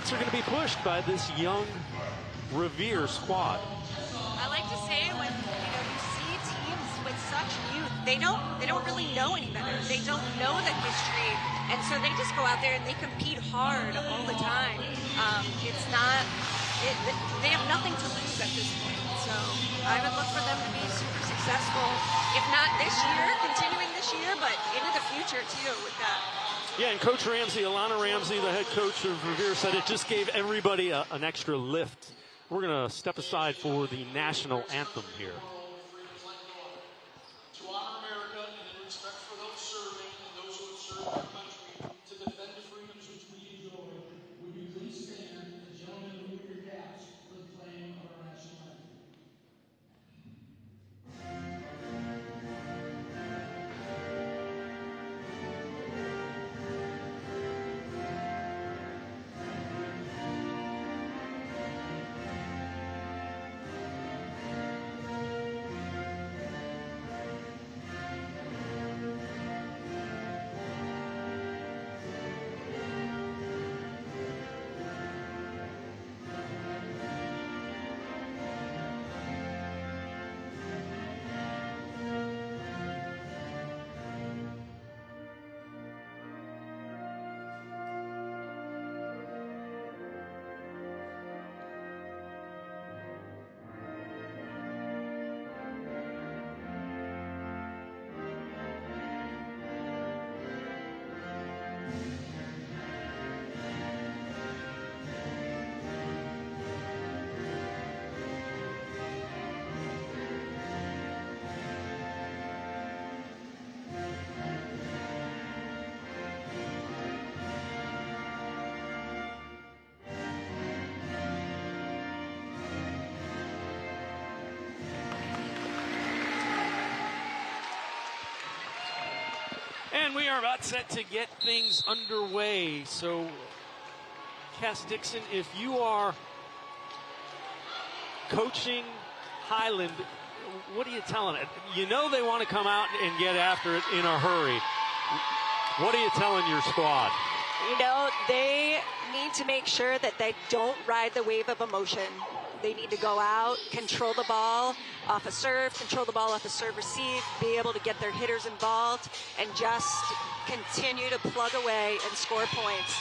limits are going to be pushed by this young Revere squad. I like to say when you see teams with such youth, they don't really know any better. They don't know the history, and so they just go out there and they compete hard all the time. They have nothing to lose at this point. So I would look for them to be super successful, if not this year, continuing this year, but into the future too with that. Yeah, and Coach Ramsey, Alana Ramsey, the head coach of Revere, said it just gave everybody an extra lift. We're going to step aside for the national anthem here. To honor America and in respect for those serving and those who have served our country to defend the freedoms which we enjoy, would you please stand, the gentlemen who wear your caps, for the playing of our national anthem. And we are about set to get things underway. So, Cass Dixon, if you are coaching Highland, what are you telling it? You know they want to come out and get after it in a hurry. What are you telling your squad? They need to make sure that they don't ride the wave of emotion. They need to go out, control the ball off a serve, control the ball off a serve receive, be able to get their hitters involved, and just continue to plug away and score points.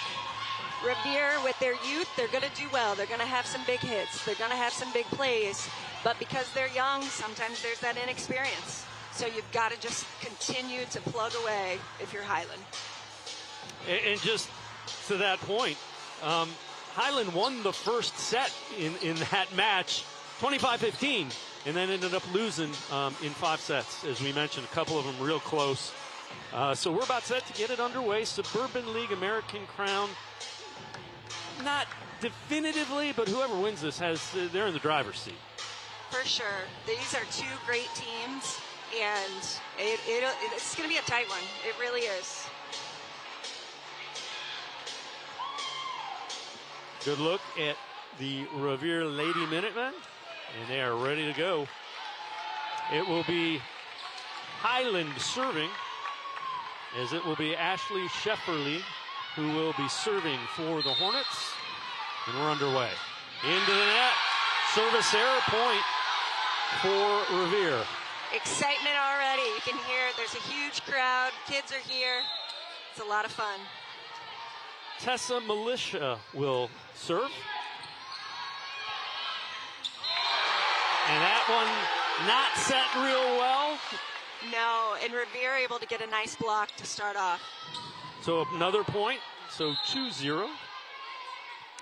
Revere, with their youth, they're going to do well. They're going to have some big hits. They're going to have some big plays. But because they're young, sometimes there's that inexperience. So you've got to just continue to plug away if you're Highland. And just to that point, Highland won the first set in that match, 25-15, and then ended up losing in 5 sets, as we mentioned, a couple of them real close. So we're about set to get it underway. Suburban League American Crown, not definitively, but whoever wins this they're in the driver's seat. For sure. These are two great teams, and it's going to be a tight one. It really is. Good look at the Revere Lady Minutemen, and they are ready to go. It will be Highland serving, as it will be Ashley Shefferly who will be serving for the Hornets. And we're underway. Into the net. Service error, point for Revere. Excitement already. You can hear it. There's a huge crowd. Kids are here. It's a lot of fun. Tessa Militia will serve. And that one not set real well. No, and Revere able to get a nice block to start off. So another point, so 2-0.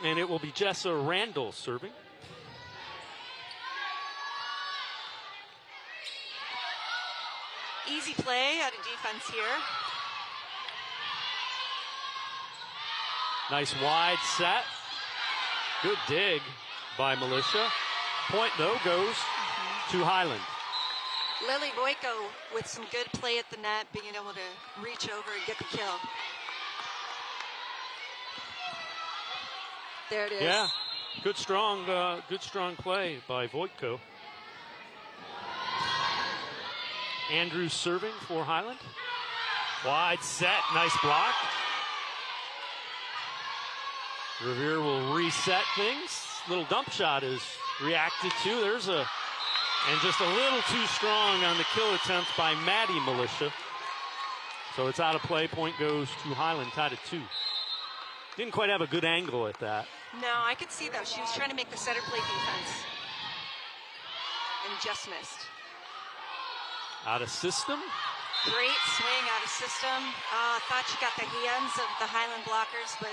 And it will be Jessa Randall serving. Easy play out of defense here. Nice wide set. Good dig by Militia. Point, though, goes to Highland. Lily Boyko with some good play at the net, being able to reach over and get the kill. There it is. Yeah, good strong play by Voitko. Andrews serving for Highland. Wide set, nice block. Revere will reset things. Little dump shot is reacted to. And just a little too strong on the kill attempt by Maddie Militia. So it's out of play. Point goes to Highland, tied at 2. Didn't quite have a good angle at that. No, I could see though. She was trying to make the center play defense. And just missed. Out of system. Great swing out of system. Thought she got the hands of the Highland blockers, but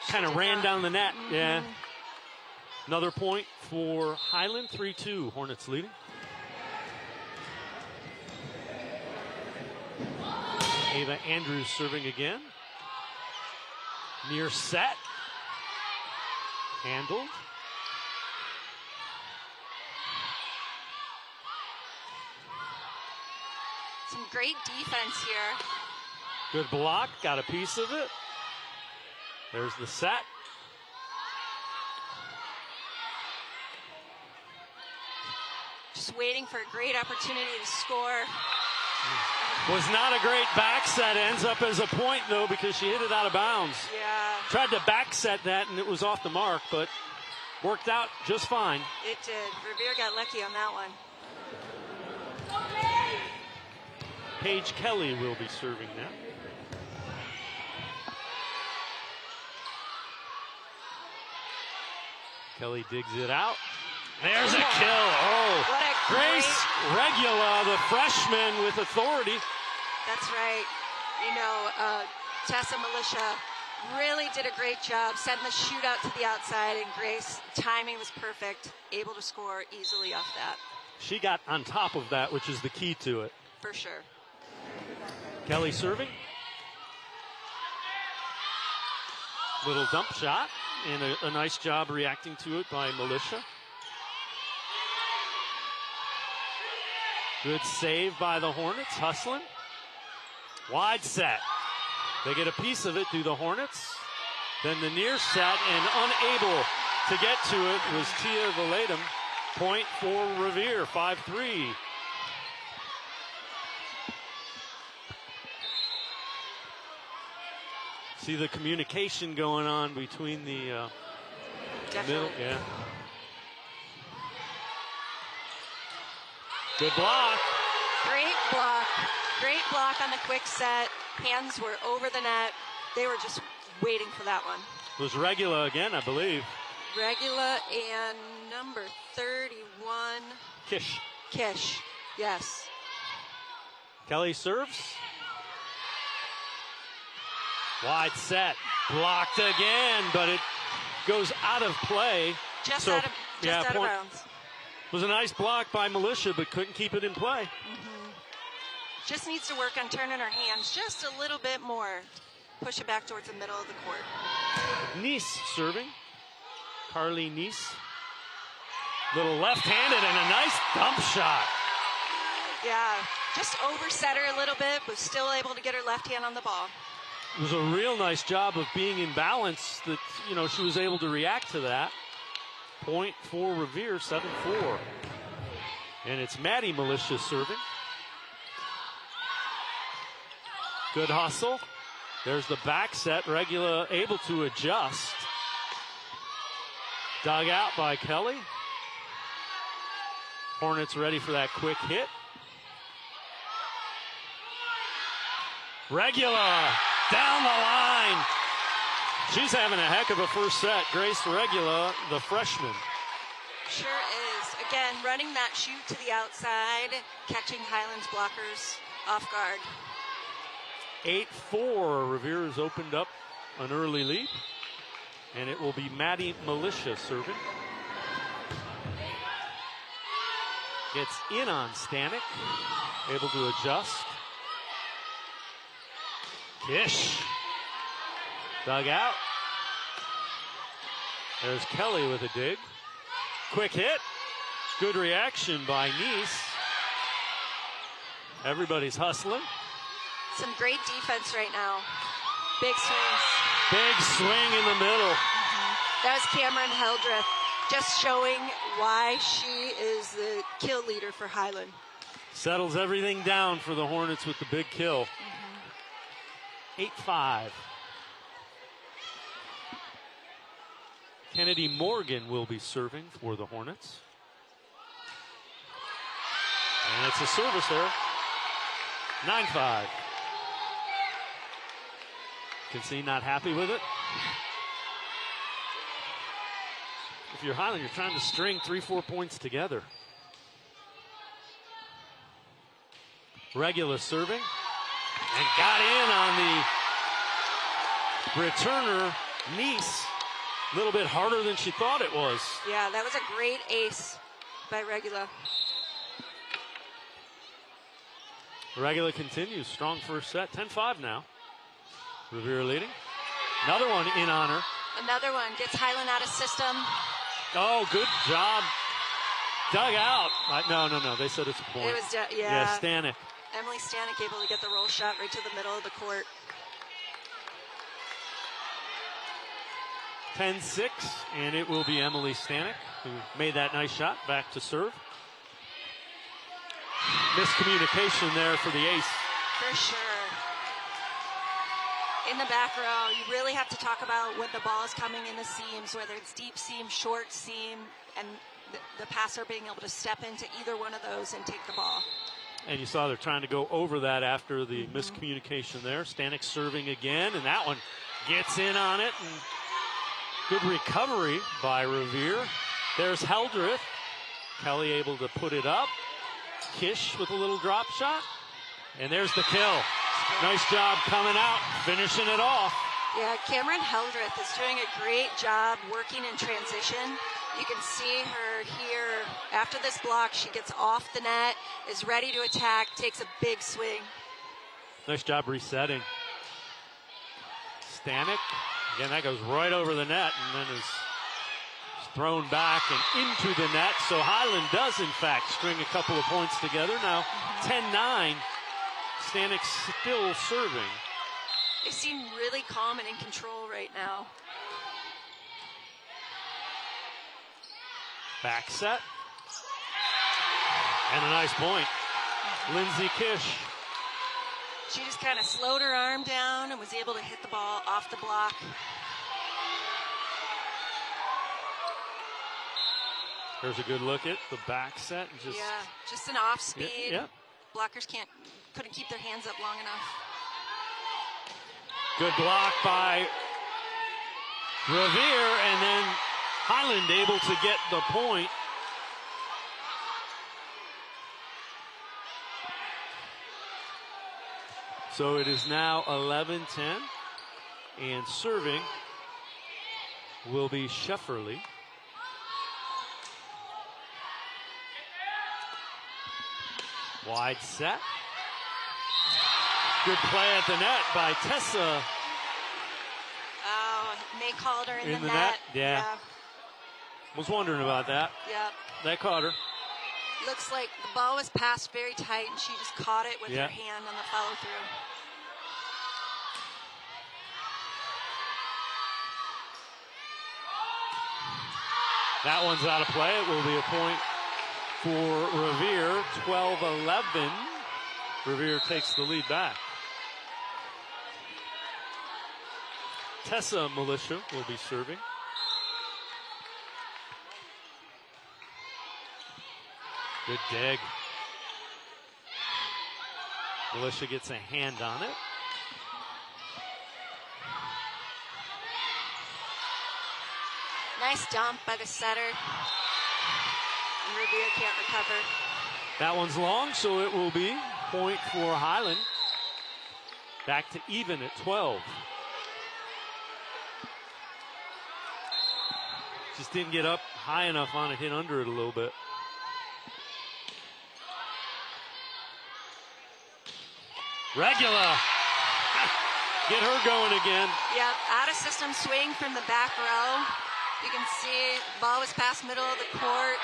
kind of ran down the net. Yeah. Another point for Highland, 3-2. Hornets leading. Ava Andrews serving again. Near set. Handled. Some great defense here. Good block, got a piece of it. There's the set. Just waiting for a great opportunity to score. Was not a great back set. Ends up as a point, though, because she hit it out of bounds. Yeah. Tried to back set that, and it was off the mark, but worked out just fine. It did. Revere got lucky on that one. Paige Kelly will be serving now. Kelly digs it out. There's a kill. Oh, what a Grace Regula, the freshman with authority. That's right. You know, Tessa Militia really did a great job sending the shootout to the outside, and Grace, timing was perfect, able to score easily off that. She got on top of that, which is the key to it. For sure. Kelly serving. Little dump shot, and a nice job reacting to it by Militia. Good save by the Hornets, hustling. Wide set. They get a piece of it, do the Hornets. Then the near set, and unable to get to it was Tia Valatum. Point for Revere, 5-3. See the communication going on between the middle. Yeah. Good block. Great block. Great block on the quick set. Hands were over the net. They were just waiting for that one. It was Regula again, I believe. Regula and number 31. Kish. Kish, yes. Kelly serves. Wide set. Blocked again, but it goes out of play. Just out of bounds. Was a nice block by Militia, but couldn't keep it in play. Mm-hmm. Just needs to work on turning her hands just a little bit more. Push it back towards the middle of the court. Nice serving. Carly Nice. Little left-handed and a nice dump shot. Yeah, just overset her a little bit, but still able to get her left hand on the ball. It was a real nice job of being in balance that, you know, she was able to react to that. Point for Revere, 7-4. And it's Maddie Militia serving. Good hustle. There's the back set. Regula able to adjust. Dug out by Kelly. Hornets ready for that quick hit. Regula down the line. She's having a heck of a first set. Grace Regula, the freshman. Sure is. Again, running that shoot to the outside, catching Highland's blockers off guard. 8-4. Revere has opened up an early lead. And it will be Maddie Militia serving. Gets in on Stanek. Able to adjust. Kish. Dug out. There's Kelly with a dig. Quick hit. Good reaction by Nice. Everybody's hustling. Some great defense right now. Big swings. Big swing in the middle. That was Cameron Heldreth, just showing why she is the kill leader for Highland. Settles everything down for the Hornets with the big kill. 8-5. Kennedy Morgan will be serving for the Hornets. And it's a service error. 9-5. Can see not happy with it. If you're Highland, you're trying to string 3-4 points together. Regula serving. And got in on the returner, Nice. A little bit harder than she thought it was. Yeah, that was a great ace by Regula. Regula continues. Strong first set. 10-5 now. Revere leading. Another one in on her. Another one gets Highland out of system. Oh, good job. Dug out. No. They said it's a point. It was, Yeah, Stanek. Emily Stanek able to get the roll shot right to the middle of the court. 10-6, and it will be Emily Stanek who made that nice shot back to serve. Miscommunication there for the ace. For sure. In the back row, you really have to talk about when the ball is coming in the seams, whether it's deep seam, short seam, and the passer being able to step into either one of those and take the ball. And you saw they're trying to go over that after the miscommunication there. Stanek serving again, and that one gets in on it. And good recovery by Revere. There's Heldreth. Kelly able to put it up. Kish with a little drop shot. And there's the kill. Nice job coming out, finishing it off. Yeah, Cameron Heldreth is doing a great job working in transition. You can see her here. After this block, she gets off the net, is ready to attack, takes a big swing. Nice job resetting. Stanek. Again, that goes right over the net and then is thrown back and into the net. So Highland does, in fact, string a couple of points together. Now 10-9. Stanek still serving. They seem really calm and in control right now. Back set. And a nice point. Lindsay Kish. She just kind of slowed her arm down and was able to hit the ball off the block. There's a good look at the back set. And just an off speed. Yeah. Blockers couldn't keep their hands up long enough. Good block by Revere, and then Highland able to get the point. So it is now 11-10, and serving will be Shefferly. Wide set. Good play at the net by Tessa. Oh, May called her in the net. Yeah. Was wondering about that. Yep. That caught her. Looks like the ball was passed very tight, and she just caught it with her hand on the follow-through. That one's out of play. It will be a point for Revere. 12-11. Revere takes the lead back. Tessa Militia will be serving. Good dig. Militia gets a hand on it. Nice dump by the setter. And Revere can't recover. That one's long, so it will be point for Highland. Back to even at 12. Just didn't get up high enough on it, hit under it a little bit. Regula. Get her going again. Yep, out of system swing from the back row. You can see ball was past middle of the court.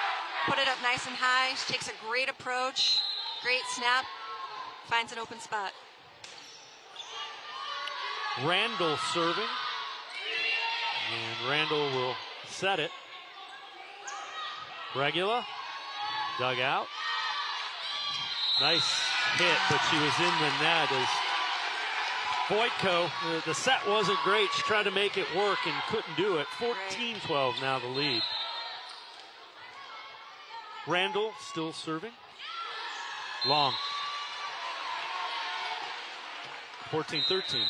Put it up nice and high. She takes a great approach. Great snap. Finds an open spot. Randall serving. And Randall will set it. Regula. Dug out. Nice hit, but she was in the net as Voitko, the set wasn't great. She tried to make it work and couldn't do it. 14-12 now the lead. Randall still serving. Long. 14-13.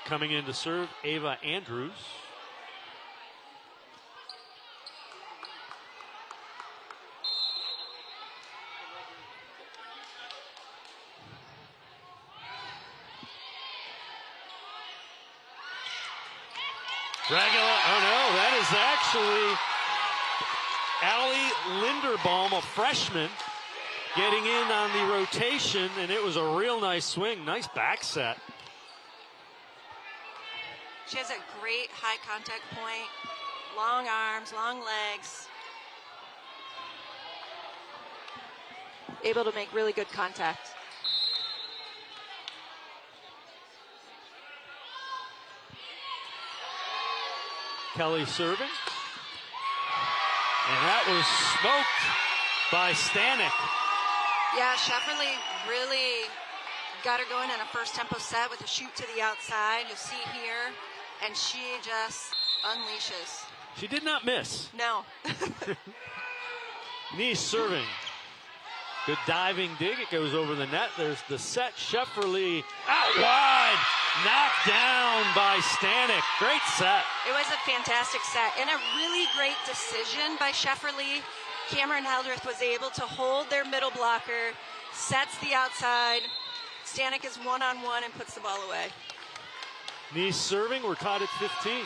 Coming in to serve, Ava Andrews. Regula, oh no, that is actually Allie Linderbaum, a freshman, getting in on the rotation, and it was a real nice swing. Nice back set. She has a great high contact point, long arms, long legs. Able to make really good contact. Kelly serving. And that was smoked by Stanek. Yeah, Shefferly really got her going in a first tempo set with a shoot to the outside. You'll see here. And she just unleashes. She did not miss. No. Nice serving. Good diving dig. It goes over the net. There's the set. Shefferly out wide. Knocked down by Stanek. Great set. It was a fantastic set and a really great decision by Shefferly. Cameron Heldreth was able to hold their middle blocker, sets the outside. Stanek is one-on-one and puts the ball away. Nice serving. We're tied at 15.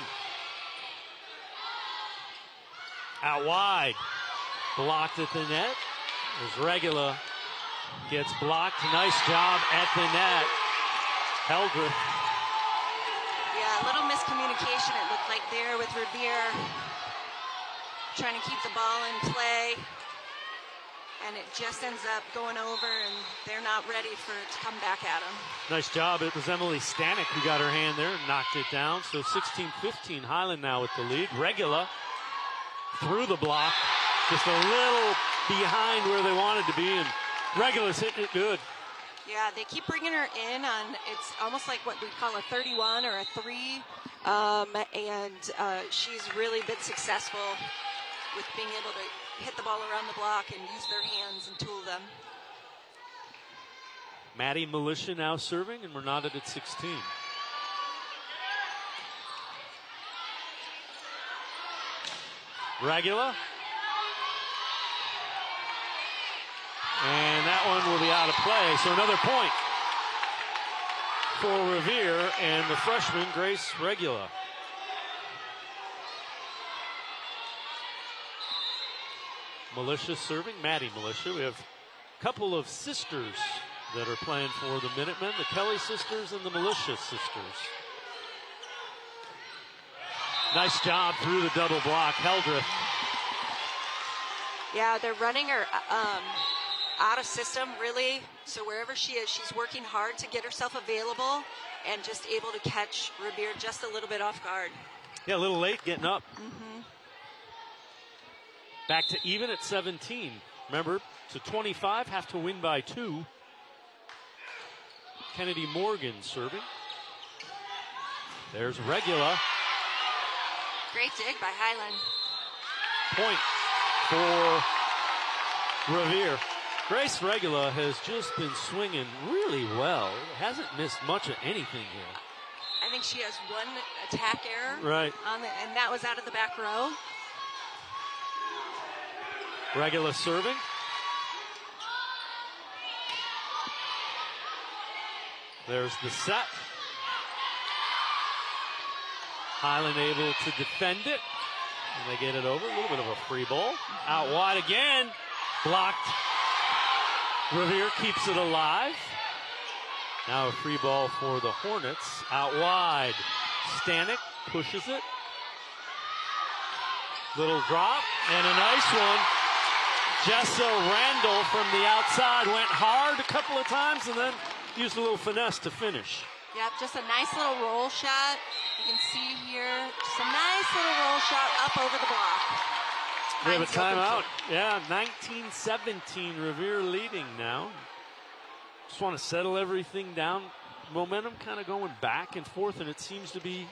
Out wide. Blocked at the net. As Regula gets blocked. Nice job at the net. Heldreth. Yeah, a little miscommunication it looked like there with Revere. Trying to keep the ball in play. And it just ends up going over, and they're not ready for it to come back at them. Nice job. It was Emily Stanek who got her hand there and knocked it down. So 16-15, Highland now with the lead. Regula through the block. Just a little behind where they wanted to be, and Regula's hitting it good. Yeah, they keep bringing her in on, it's almost like what we call a 31 or a 3. She's really been successful with being able to hit the ball around the block and use their hands and tool them. Maddie Militia now serving, and we're knotted at 16. Regula. And that one will be out of play. So another point for Revere and the freshman, Grace Regula. Militia serving, Maddie Militia. We have a couple of sisters that are playing for the Minutemen, the Kelly sisters and the Militia sisters. Nice job through the double block, Heldreth. Yeah, they're running her out of system, really. So wherever she is, she's working hard to get herself available and just able to catch Revere just a little bit off guard. Yeah, a little late getting up. Mm-hmm. Back to even at 17. Remember, to 25, have to win by 2. Kennedy Morgan serving. There's Regula. Great dig by Highland. Point for Revere. Grace Regula has just been swinging really well. Hasn't missed much of anything here. I think she has one attack error. Right. And that was out of the back row. Regula serving. There's the set. Highland able to defend it. And they get it over. A little bit of a free ball. Out wide again. Blocked. Revere keeps it alive. Now a free ball for the Hornets. Out wide. Stanek pushes it. Little drop. And a nice one. Jessa Randall from the outside went hard a couple of times and then used a little finesse to finish. Yep, just a nice little roll shot. You can see here, just a nice little roll shot up over the block. We have a timeout. Yeah, 19-17, Revere leading now. just want to settle everything down. Momentum kind of going back and forth, and it seems to be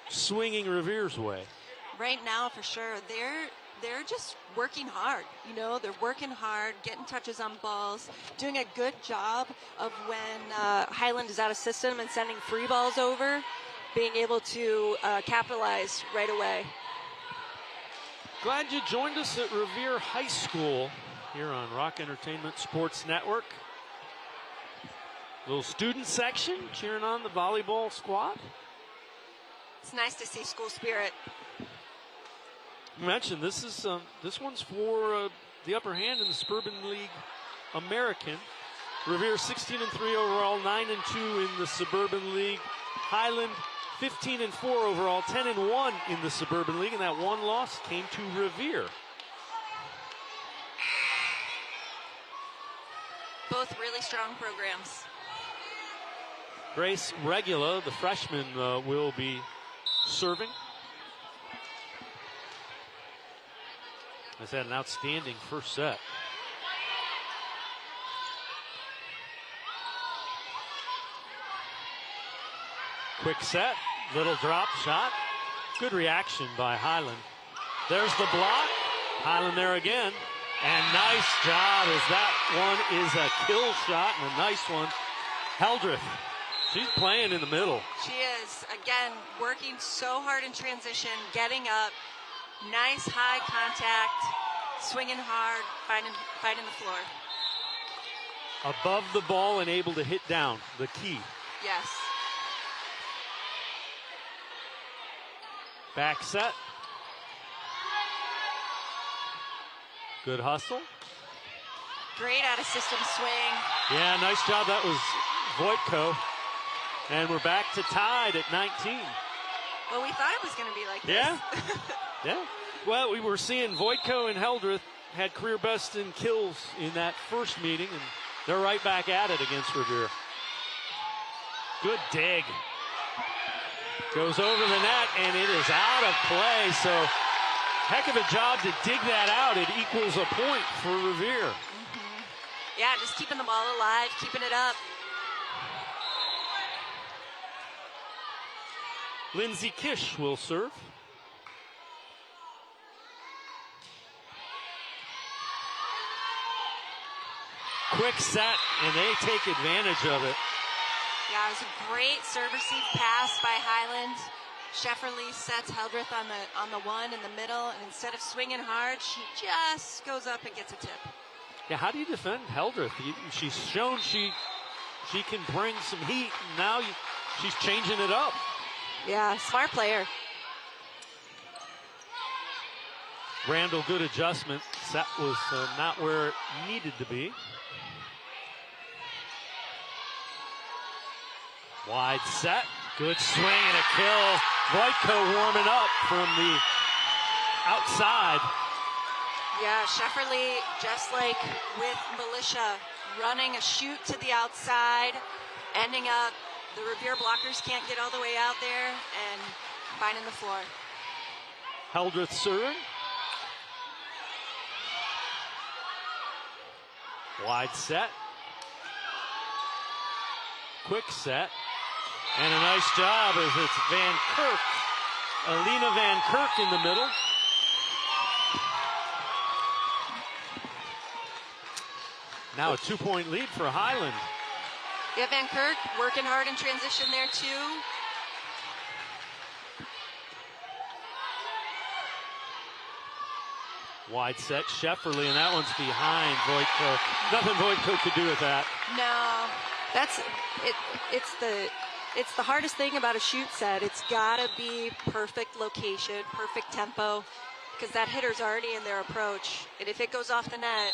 swinging Revere's way. Right now, for sure, they're just working hard. You know, they're working hard, getting touches on balls, doing a good job of when Highland is out of system and sending free balls over, being able to capitalize right away. Glad you joined us at Revere High School here on Rock Entertainment Sports Network. Little student section cheering on the volleyball squad. It's nice to see school spirit. You mentioned this one's for the upper hand in the Suburban League American. Revere 16-3 overall, 9-2 in the Suburban League. Highland 15-4 overall, 10-1 in the Suburban League, and that one loss came to Revere. Both really strong programs. Grace Regula, the freshman, will be serving. Has had an outstanding first set. Quick set, little drop shot. Good reaction by Highland. There's the block. Highland there again. And nice job, as that one is a kill shot, and a nice one. Heldreth, she's playing in the middle. She is, again, working so hard in transition, getting up, nice high contact, swinging hard, finding the floor. Above the ball and able to hit down, the key. Yes. Back set. Good hustle. Great out of system swing. Yeah, nice job. That was Voitko. And we're back to tied at 19. Well, we thought it was going to be like this. Yeah. Yeah. Well, we were seeing Voitko and Heldreth had career best in kills in that first meeting, and they're right back at it against Revere. Good dig. Goes over the net, and it is out of play. So, heck of a job to dig that out. It equals a point for Revere. Mm-hmm. Yeah, just keeping the ball alive, keeping it up. Lindsay Kish will serve. Quick set, and they take advantage of it. Yeah, it was a great serve receive pass by Highland. Shefferly sets Heldreth on the one in the middle, and instead of swinging hard, she just goes up and gets a tip. Yeah, how do you defend Heldreth? She's shown she can bring some heat, and now she's changing it up. Yeah, smart player. Randall, good adjustment. Set was not where it needed to be. Wide set, good swing and a kill. Voitko warming up from the outside. Yeah, Shefferly, just like with Militia, running a shoot to the outside, ending up, the Revere blockers can't get all the way out there, and finding the floor. Heldreth serving. Wide set. Quick set. And a nice job as it's Van Kirk. Alina Van Kirk in the middle. Now a 2-point lead for Highland. Yeah, Van Kirk working hard in transition there too. Wide set, Shefferly, and that one's behind Voitko. Nothing Voitko could do with that. No, that's it. It's the hardest thing about a shoot set. It's got to be perfect location, perfect tempo, because that hitter's already in their approach. And if it goes off the net,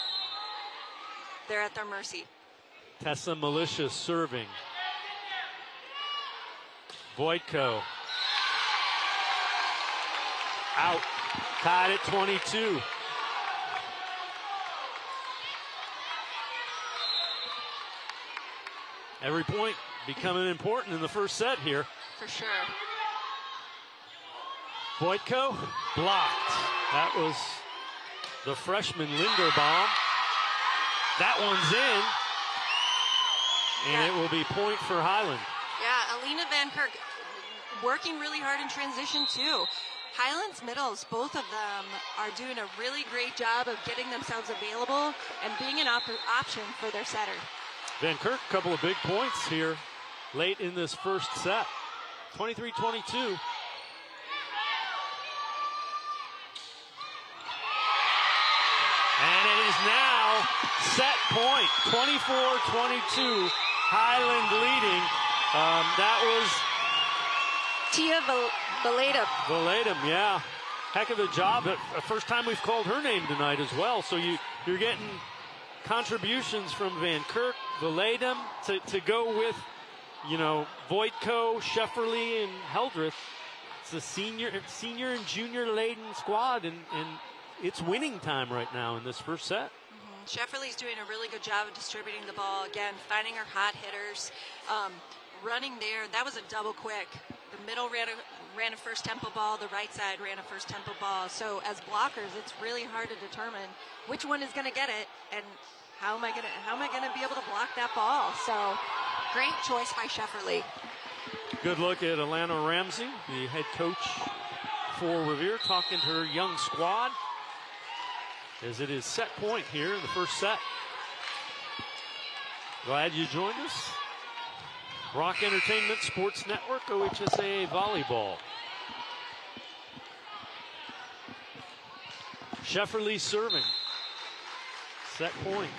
they're at their mercy. Tessa Militia serving. Voitko. Out. Tied at 22. Every point becoming important in the first set here. For sure. Voitko blocked. That was the freshman Linderbaum. That one's in. And it will be point for Highland. Yeah, Alina Van Kirk working really hard in transition too. Highland's middles, both of them, are doing a really great job of getting themselves available and being an option for their setter. Van Kirk, a couple of big points here late in this first set. 23-22. And it is now set point, 24-22, Highland leading. That was Tia Valedum, yeah. Heck of a job. First time we've called her name tonight as well. So you're getting contributions from Van Kirk, Valedum to go with, Voitko, Shefferly, and Heldreth. It's a senior and junior laden squad, and it's winning time right now in this first set. Shefferly's doing a really good job of distributing the ball. Again, finding her hot hitters, running there. That was a double quick. The middle ran a first tempo ball. The right side ran a first tempo ball. So as blockers, it's really hard to determine which one is going to get it and how am I going to be able to block that ball. So great choice by Shefferly. Good look at Alana Ramsey, the head coach for Revere, talking to her young squad as it is set point here in the first set. Glad you joined us. Rock Entertainment Sports Network, OHSAA Volleyball. Shefferly serving. Set point.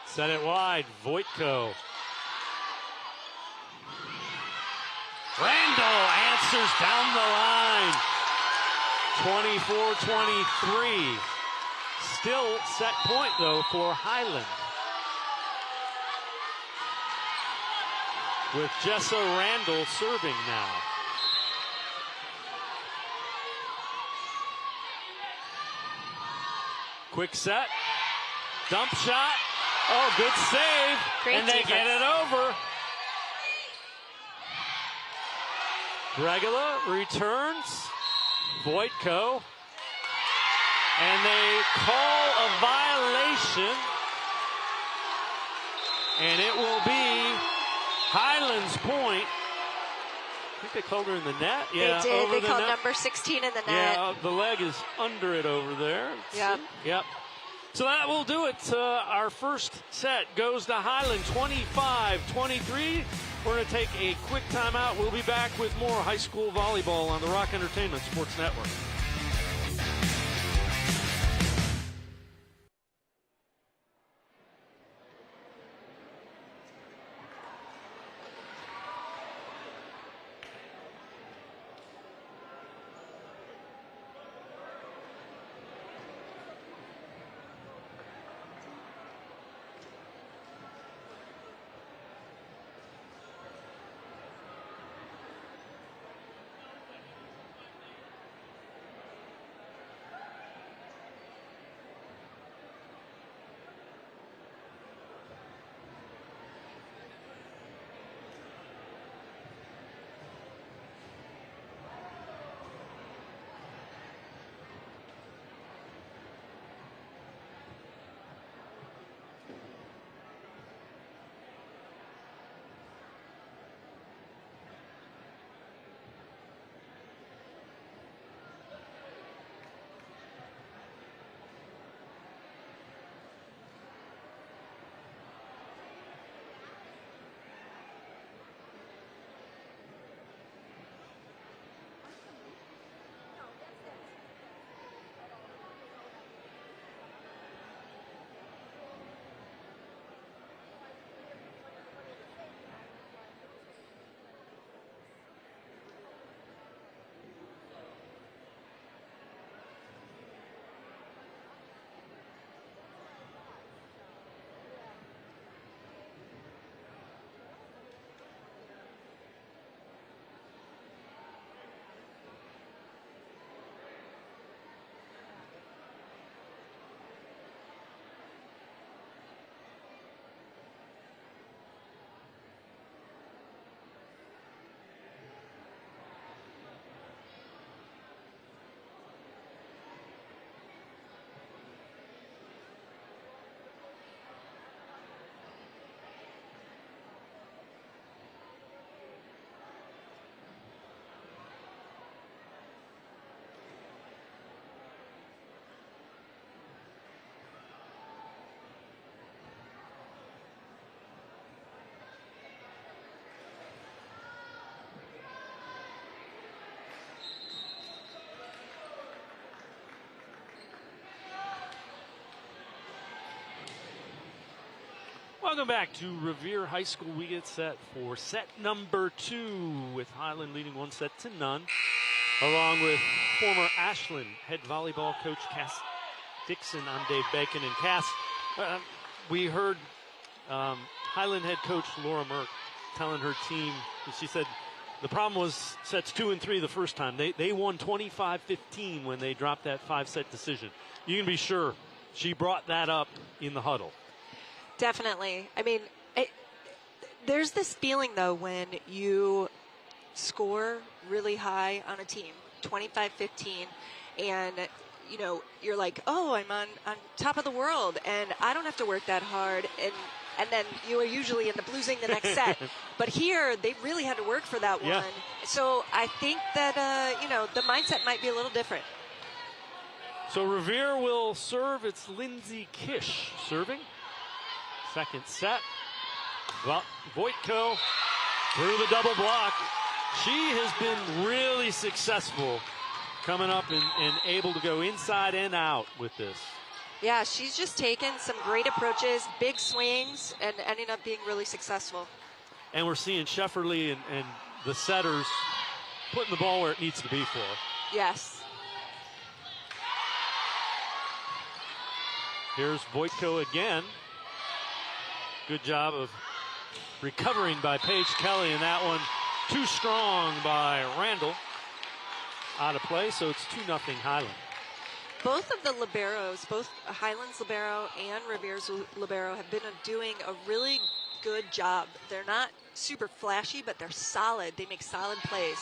Set it wide, Voitko. Randall answers down the line. 24-23. Still set point, though, for Highland. With Jessa Randall serving now. Quick set. Dump shot. Oh, good save. Great and they defense. get it over. Regula returns. Voitko. And they call a violation. And it will be Highland's point. I think they called her in the net. Yeah, they did. over They the called net. number 16 in the net. Yeah, the leg is under it over there. Yep. Yep. So that will do it. Our first set goes to Highland, 25-23. We're going to take a quick timeout. We'll be back with more high school volleyball on the Rock Entertainment Sports Network. Welcome back to Revere High School. We get set for set number 2 with Highland leading 1-0, along with former Ashland head volleyball coach Cass Dixon. I'm Dave Bacon. And Cass, we heard Highland head coach Laura Merck telling her team, she said the problem was sets 2 and 3 the first time. They won 25-15 when they dropped that 5-set decision. You can be sure she brought that up in the huddle. Definitely. I mean, there's this feeling, though, when you score really high on a team, 25-15, and, you know, you're like, oh, I'm on top of the world, and I don't have to work that hard, and then you usually end up losing the next set. But here, they really had to work for that one. So I think that, you know, the mindset might be a little different. So Revere will serve. It's Lindsay Kish serving. Second set. Well, Voitko through the double block. She has been really successful coming up and able to go inside and out with this. Yeah, she's just taken some great approaches, big swings, and ending up being really successful. And we're seeing Shefferly and the setters putting the ball where it needs to be for her. Yes. Here's Voitko again. Good job of recovering by Paige Kelly, and that one too strong by Randall. Out of play, so it's 2-0 Highland. Both of the liberos, both Highland's libero and Revere's libero, have been doing a really good job. They're not super flashy, but they're solid. They make solid plays.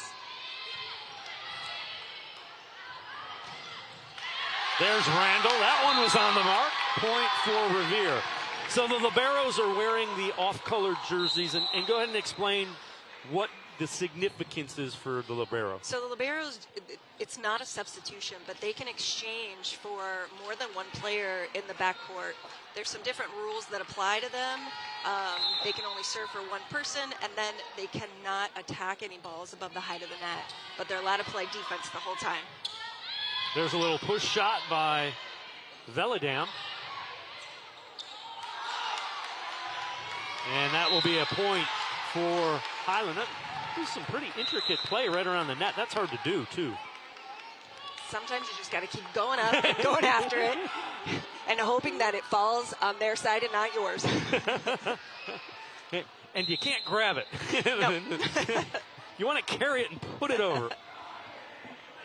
There's Randall. That one was on the mark. Point for Revere. So the liberos are wearing the off-colored jerseys, and go ahead and explain what the significance is for the libero. So the liberos, it's not a substitution, but they can exchange for more than one player in the backcourt. There's some different rules that apply to them. They can only serve for one person, and then they cannot attack any balls above the height of the net. But they're allowed to play defense the whole time. There's a little push shot by Veladam. And that will be a point for Highland. There's some pretty intricate play right around the net. That's hard to do, too. Sometimes you just got to keep going up, going after it, and hoping that it falls on their side and not yours. And you can't grab it. No. You want to carry it and put it over.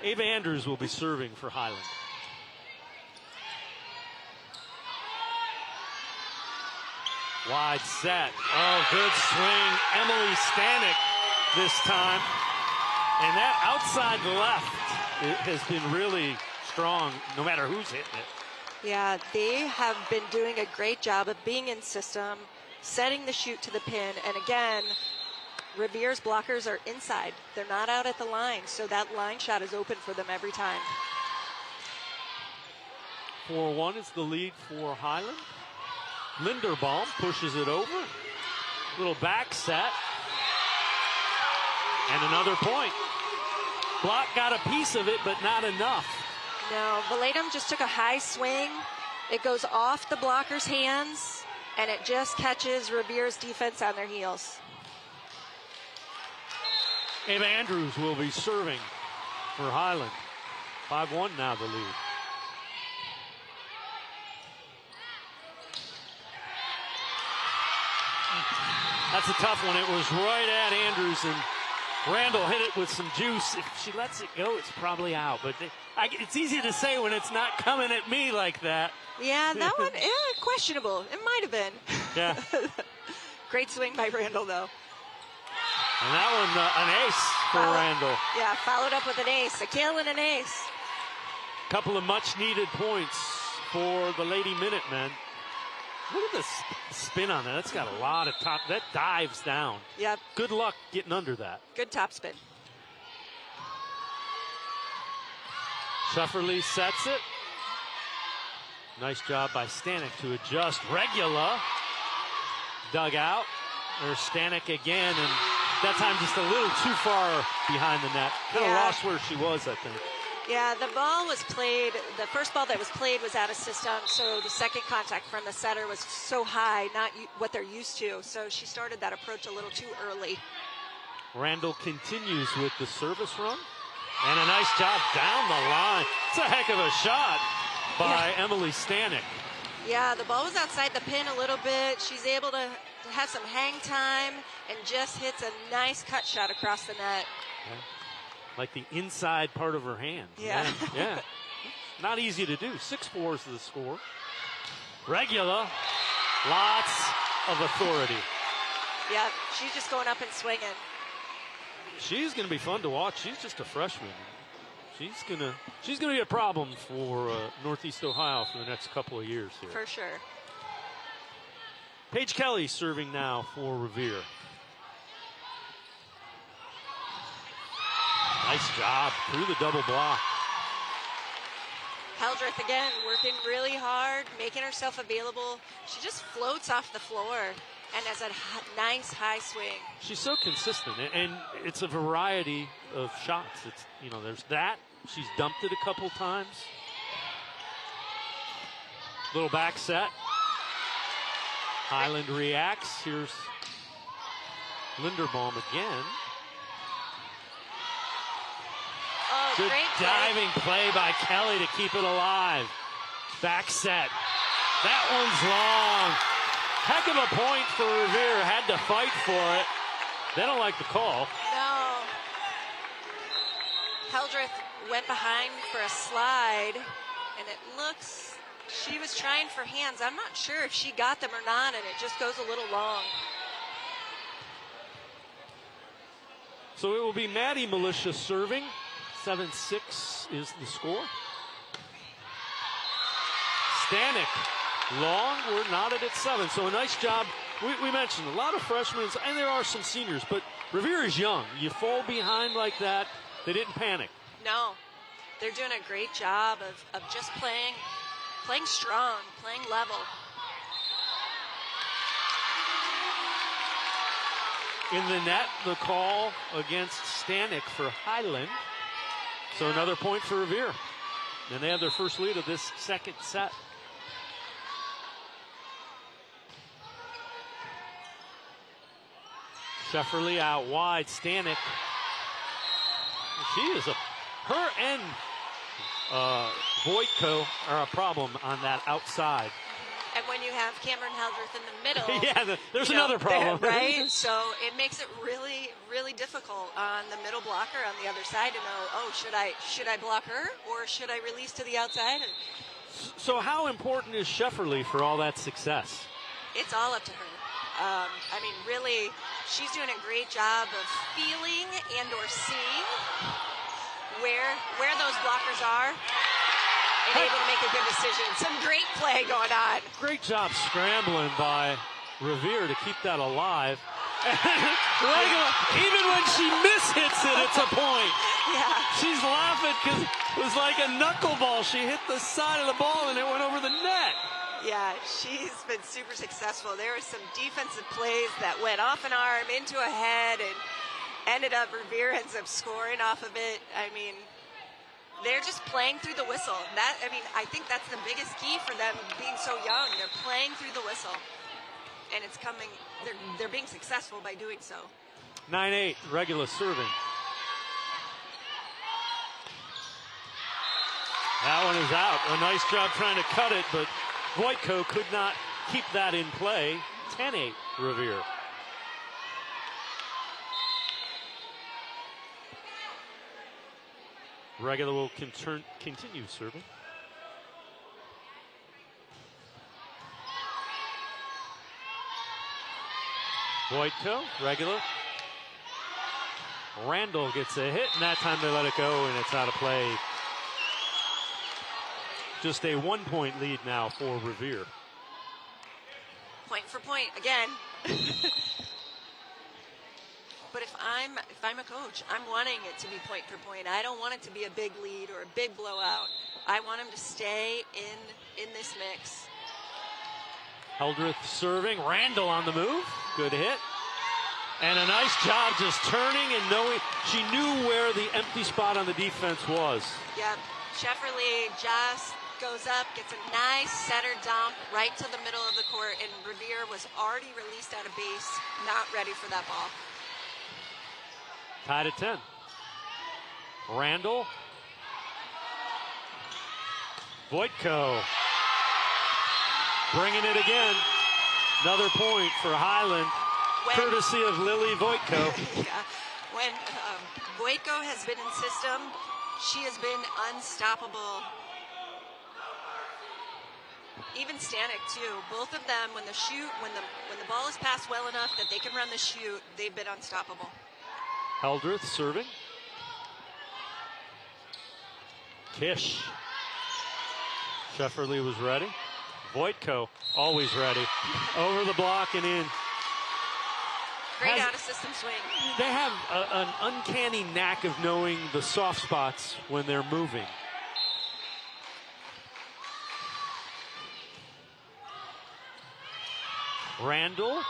Ava Andrews will be serving for Highland. Wide set. Oh, good swing. Emily Stanek this time. And that outside left has been really strong, no matter who's hitting it. Yeah, they have been doing a great job of being in system, setting the shoot to the pin. And again, Revere's blockers are inside. They're not out at the line, so that line shot is open for them every time. 4-1 is the lead for Highland. Linderbaum pushes it over. Little back set. And another point. Block got a piece of it, but not enough. No, Veladam just took a high swing. It goes off the blocker's hands, and it just catches Revere's defense on their heels. Ava Andrews will be serving for Highland. 5-1 now the lead. That's a tough one. It was right at Andrews, and Randall hit it with some juice. If she lets it go, it's probably out. But it's easy to say when it's not coming at me like that. Yeah, that one, questionable. It might have been. Yeah. Great swing by Randall, though. And that one, an ace for Randall. Yeah, followed up with an ace. A kill and an ace. Couple of much-needed points for the Lady Minutemen. Look at the spin on that. That's got a lot of top. That dives down. Yep. Good luck getting under that. Good top spin. Shefferly sets it. Nice job by Stanek to adjust. Regula dug out. There's Stanek again, and that time just a little too far behind the net. Kind of lost where she was, I think. Yeah, the ball was played, the first ball that was played was out of system, so the second contact from the setter was so high, not what they're used to. So she started that approach a little too early. Randall continues with the service run. And a nice job down the line. It's a heck of a shot by Emily Stanek. Yeah, the ball was outside the pin a little bit. She's able to have some hang time and just hits a nice cut shot across the net. Yeah. Like the inside part of her hand. Yeah. Yeah. Not easy to do. 6-4 is the score. Regular. Lots of authority. Yeah, she's just going up and swinging. She's going to be fun to watch. She's just a freshman. She's gonna be a problem for Northeast Ohio for the next couple of years here. For sure. Paige Kelly serving now for Revere. Nice job through the double block. Hildreth again working really hard, making herself available. She just floats off the floor and has a nice high swing. She's so consistent, and it's a variety of shots. It's, there's that. She's dumped it a couple times. Little back set. Highland reacts. Here's Linderbaum again. Oh, good great diving play by Kelly to keep it alive. Back set. That one's long. Heck of a point for Revere. Had to fight for it. They don't like the call. No. Hildreth went behind for a slide, and it looks, she was trying for hands. I'm not sure if she got them or not, and it just goes a little long. So it will be Maddie Militia serving. 7-6 is the score. Stanek long, we're knotted at 7. So a nice job. We mentioned a lot of freshmen, and there are some seniors, but Revere is young. You fall behind like that, they didn't panic. No, they're doing a great job of just playing strong, playing level. In the net, the call against Stanek for Highland. So another point for Revere. And they have their first lead of this second set. Shefferly out wide. Stanek. She is her and Voitko are a problem on that outside. And when you have Cameron Hildreth in the middle, yeah, there's another problem, right? So it makes it really, really difficult on the middle blocker on the other side to know, should I block her or should I release to the outside? So how important is Shefferly for all that success? It's all up to her. Really, she's doing a great job of feeling and or seeing where those blockers are and able to make a good decision. Some great play going on. Great job scrambling by Revere to keep that alive. Even when she mishits it, it's a point. Yeah. She's laughing because it was like a knuckleball. She hit the side of the ball and it went over the net. Yeah, she's been super successful. There were some defensive plays that went off an arm, into a head, and ended up, Revere ends up scoring off of it. They're just playing through the whistle. I think that's the biggest key for them being so young. They're playing through the whistle. And it's coming, they're being successful by doing so. 9-8, Regula serving. That one is out. A nice job trying to cut it, but Voitko could not keep that in play. 10-8, Revere. Regula will continue serving. Voitko, Regula. Randall gets a hit, and that time they let it go, and it's out of play. Just a 1-point lead now for Revere. Point for point again. But if I'm a coach, I'm wanting it to be point for point. I don't want it to be a big lead or a big blowout. I want them to stay in this mix. Hildreth serving. Randall on the move. Good hit. And a nice job just turning and knowing. She knew where the empty spot on the defense was. Yep. Shefferly just goes up, gets a nice setter dump right to the middle of the court, and Revere was already released out of base, not ready for that ball. Tied at 10. Randall. Voitko. Bringing it again. Another point for Highland, courtesy of Lily Voitko. Yeah. When Voitko has been in system, she has been unstoppable. Even Stanek too. Both of them, when the ball is passed well enough that they can run the shoot, they've been unstoppable. Heldreth serving. Kish. Shefferly was ready. Voitko always ready. Over the block and in. Great out of system swing. They have an uncanny knack of knowing the soft spots when they're moving. Randall.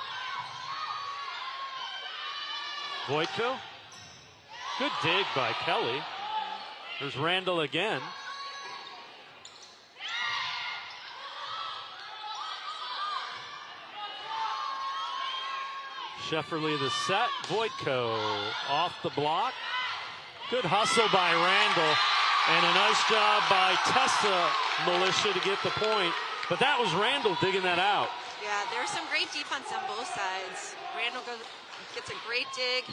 Voitko. Good dig by Kelly. There's Randall again. Shefferly the set. Voitko off the block. Good hustle by Randall. And a nice job by Tessa Militia to get the point. But that was Randall digging that out. Yeah, there's some great defense on both sides. Randall gets a great dig,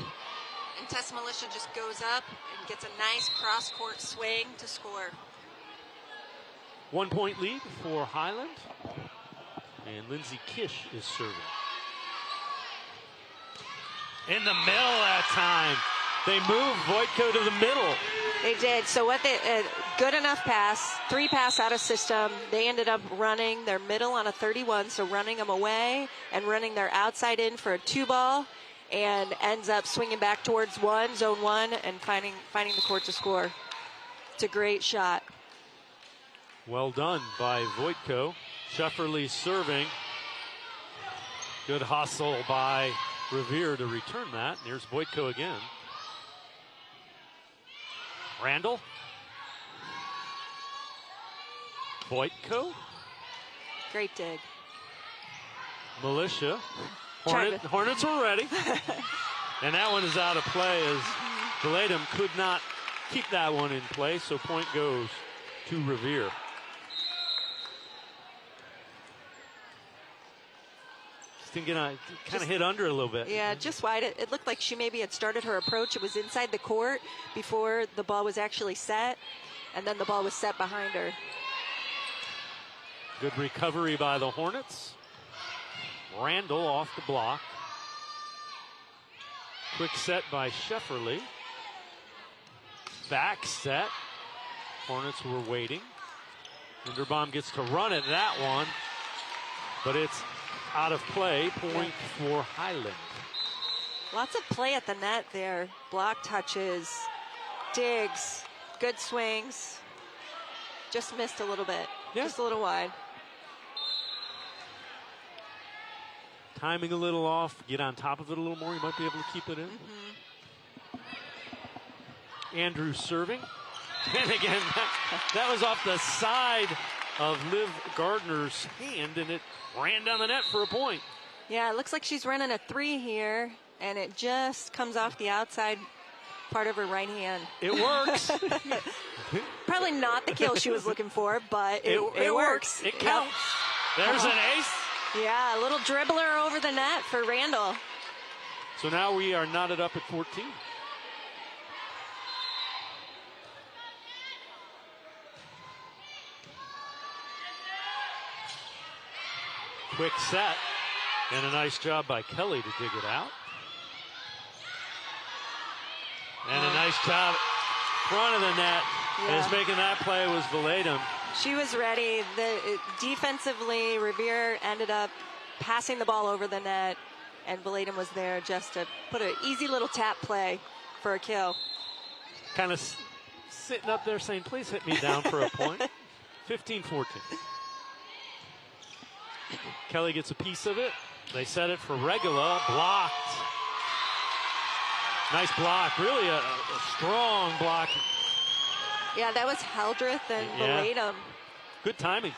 and Tessa Militia just goes up and gets a nice cross-court swing to score. 1 point lead for Highland. And Lindsay Kish is serving. In the middle that time. They moved Voitko to the middle. They did. So what they good enough pass, 3 pass out of system. They ended up running their middle on a 31, so running them away and running their outside in for a 2-ball, and ends up swinging back towards zone 1, and finding the court to score. It's a great shot. Well done by Voitko. Shefferly serving. Good hustle by Revere to return that. Here's Voitko again. Randall. Voitko. Great dig. Militia. Hornets were ready. And that one is out of play as Deladum could not keep that one in play, so point goes to Revere. Kind of hit under a little bit. Yeah, just wide. It looked like she maybe had started her approach. It was inside the court before the ball was actually set, and then the ball was set behind her. Good recovery by the Hornets. Randall off the block. Quick set by Shefferly. Back set. Hornets were waiting. Linderbaum gets to run at that one, but it's out of play. Point for Highland. Lots of play at the net there. Block touches, digs, good swings. Just missed a little bit. Yeah. Just a little wide. Timing a little off. Get on top of it a little more. You might be able to keep it in. Andrews serving. And again, that was off the side of Liv Gardner's hand, and it ran down the net for a point. Yeah, it looks like she's running a 3 here, and it just comes off the outside part of her right hand. It works. Probably not the kill she was looking for, but it works. It counts. Yep. There's an ace. Yeah, a little dribbler over the net for Randall. So now we are knotted up at 14. Quick set, and a nice job by Kelly to dig it out. And a nice job front of the net. Yeah. As making that play was Deladum. She was ready. Defensively, Revere ended up passing the ball over the net, and Deladum was there just to put an easy little tap play for a kill. Kind of sitting up there saying, please hit me down for a point. 15-14. Kelly gets a piece of it. They set it for Regula. Blocked Nice block. Really a strong block. Yeah, that was Hildreth and Belatum. Good timing.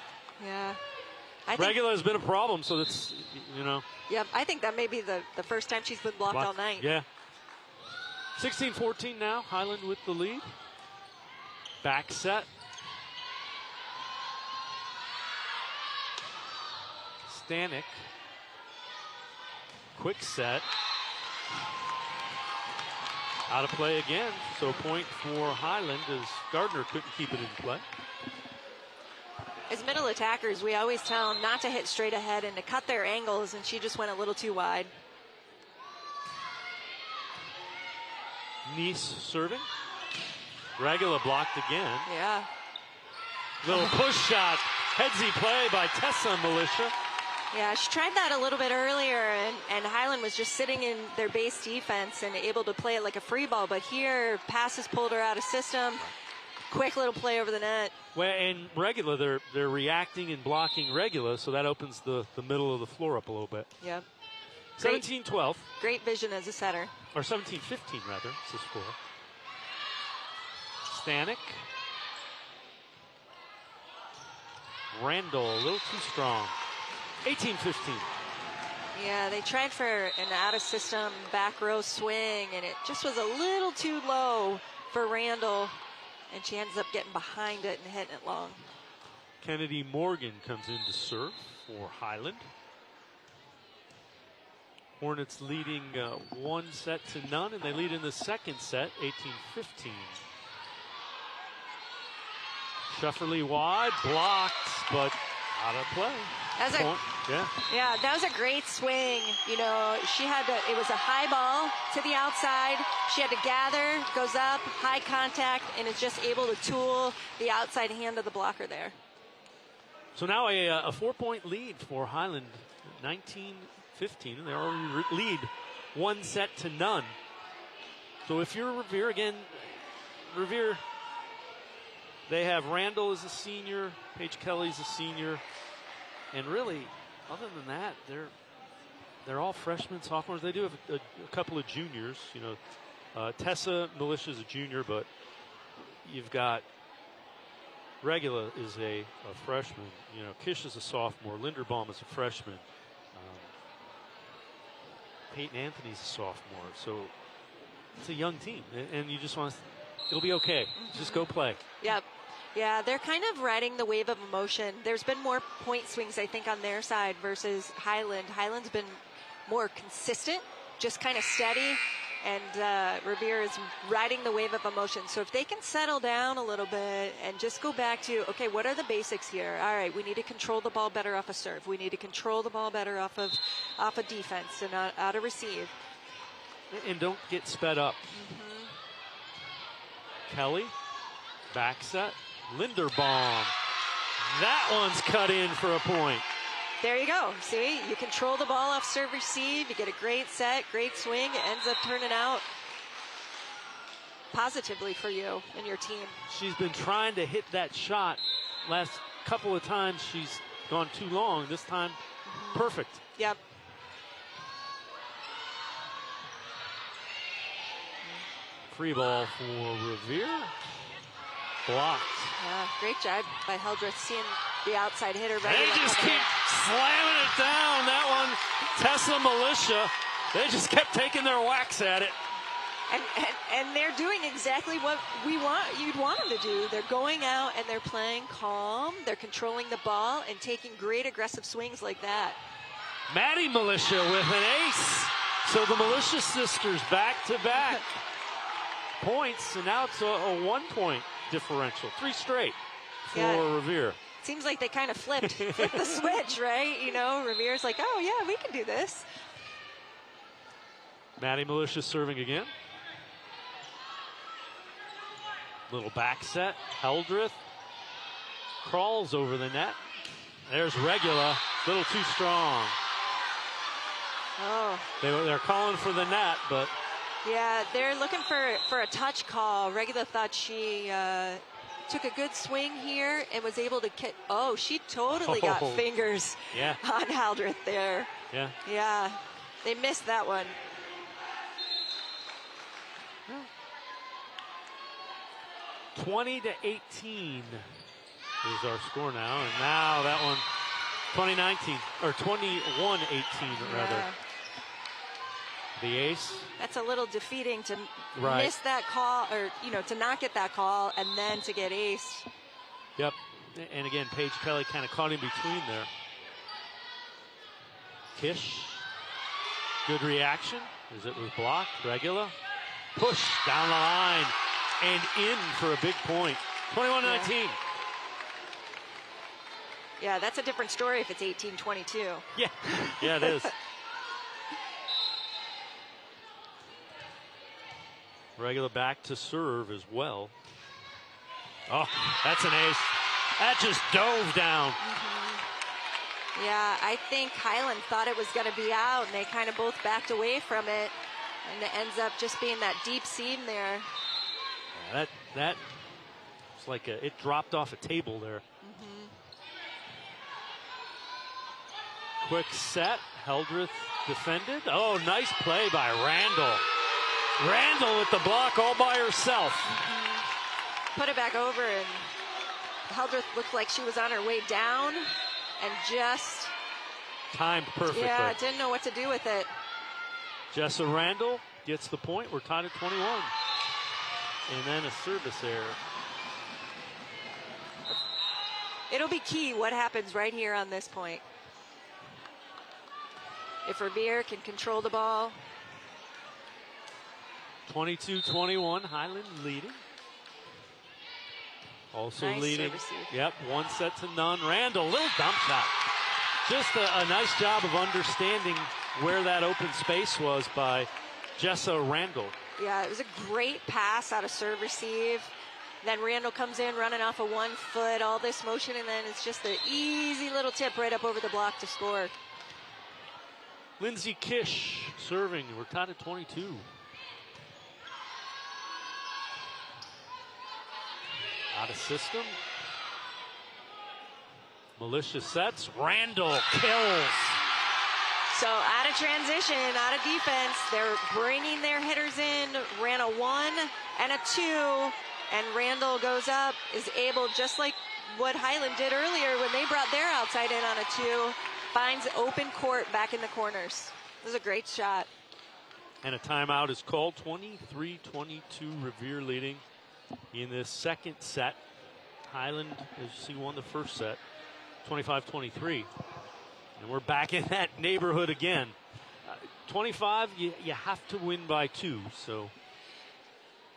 Yeah. Regula has been a problem, so that's, you know. Yeah, I think that may be the first time she's been blocked all night. Yeah. 16-14 now. Highland with the lead. Back set. Stanek. Quick set. Out of play again. So point for Highland as Gardner couldn't keep it in play. As middle attackers, we always tell them not to hit straight ahead and to cut their angles, and she just went a little too wide. Nice serving. Regula blocked again. Yeah. Little push shot. Headsy play by Tessa Militia. Yeah, she tried that a little bit earlier, and Highland was just sitting in their base defense and able to play it like a free ball. But here, passes pulled her out of system. Quick little play over the net. Well, and Regula, they're reacting and blocking Regula, so that opens the middle of the floor up a little bit. Yep. 17-12. Great vision as a setter. Or 17-15, rather, is the score. Stanek. Randall, a little too strong. 18-15. Yeah, they tried for an out-of-system back row swing, and it just was a little too low for Randall, and she ends up getting behind it and hitting it long. Kennedy Morgan comes in to serve for Highland. Hornets leading 1-0, and they lead in the second set, 18-15. Schufferly wide, blocked, but out of play. Yeah, that was a great swing. You know, she had to, it was a high ball to the outside. She had to gather, goes up, high contact, and is just able to tool the outside hand of the blocker there. So now a 4-point lead for Highland, 19-15, and they already lead 1-0. So if you're Revere, again, Revere, they have Randall as a senior, Paige Kelly's a senior, and really, other than that, they're all freshmen, sophomores. They do have a couple of juniors. You know, Tessa Militia's a junior, but you've got Regula is a freshman. You know, Kish is a sophomore. Linderbaum is a freshman. Peyton Anthony's a sophomore. So it's a young team, and you just want to. It'll be okay. Just go play. Yep. Yeah, they're kind of riding the wave of emotion. There's been more point swings, I think, on their side versus Highland. Highland's been more consistent, just kind of steady, and Revere is riding the wave of emotion. So if they can settle down a little bit and just go back to, okay, what are the basics here? All right, we need to control the ball better off a serve. We need to control the ball better off of defense and out of receive. And don't get sped up. Kelly, back set. Linderbaum. That one's cut in for a point. There you go. See, you control the ball off serve receive. You get a great set, great swing. It ends up turning out positively for you and your team. She's been trying to hit that shot. Last couple of times she's gone too long. This time, perfect. Yep. Free ball for Revere. Blocked. Yeah, great job by Hildreth seeing the outside hitter. They just keep slamming it down. That one, Tessa Militia. They just kept taking their whacks at it. And they're doing exactly what you'd want them to do. They're going out and they're playing calm. They're controlling the ball and taking great aggressive swings like that. Maddie Militia with an ace. So the Militia sisters back to back points, and now it's a 1-point differential. 3 straight for Revere. Seems like they kind of flipped the switch, right? You know, Revere's like, oh yeah, we can do this. Maddie Militia serving again. Little back set. Hildreth crawls over the net. There's Regula. A little too strong. Oh. They're calling for the net, but. Yeah, they're looking for a touch call. Regula thought she took a good swing here and was able to get. Oh, she totally got fingers on Hildreth there. Yeah. Yeah, they missed that one. 20-18 is our score now. And now that one, 2019, or 21-18 rather. Yeah. The ace. That's a little defeating to Right. miss that call, or, to not get that call and then to get ace. Yep. And again, Paige Kelly kind of caught in between there. Kish. Good reaction as it was blocked. Regula. Push down the line and in for a big point. 21-19. Yeah, that's a different story if it's 18-22. Yeah. Yeah, it is. Regula back to serve as well. Oh, that's an ace. That just dove down. Yeah, I think Highland thought it was going to be out, and they kind of both backed away from it, and it ends up just being that deep seam there. Yeah, that it's like it dropped off a table there. Quick set. Heldreth defended. Oh, nice play by Randall. Randall with the block all by herself. Put it back over, and Heldreth looked like she was on her way down and just timed perfectly. Yeah, didn't know what to do with it. Jessa Randall gets the point. We're tied at 21. And then a service error. It'll be key what happens right here on this point. If Revere can control the ball. 22-21, Highland leading. Also nice leading. Service. Yep, 1-0. Randall, little dump shot. Just a nice job of understanding where that open space was by Jessa Randall. Yeah, it was a great pass out of serve receive. Then Randall comes in running off of 1 foot, all this motion, and then it's just an easy little tip right up over the block to score. Lindsay Kish serving. We're tied at 22. Out of system. Malicious sets. Randall kills. So out of transition, out of defense, they're bringing their hitters in. Ran a 1 and a 2, and Randall goes up, is able, just like what Highland did earlier when they brought their outside in on a 2, finds open court back in the corners. It was a great shot. And a timeout is called. 23-22, Revere leading in this second set. Highland, as you see, won the first set, 25-23. And we're back in that neighborhood again. 25, you have to win by 2. So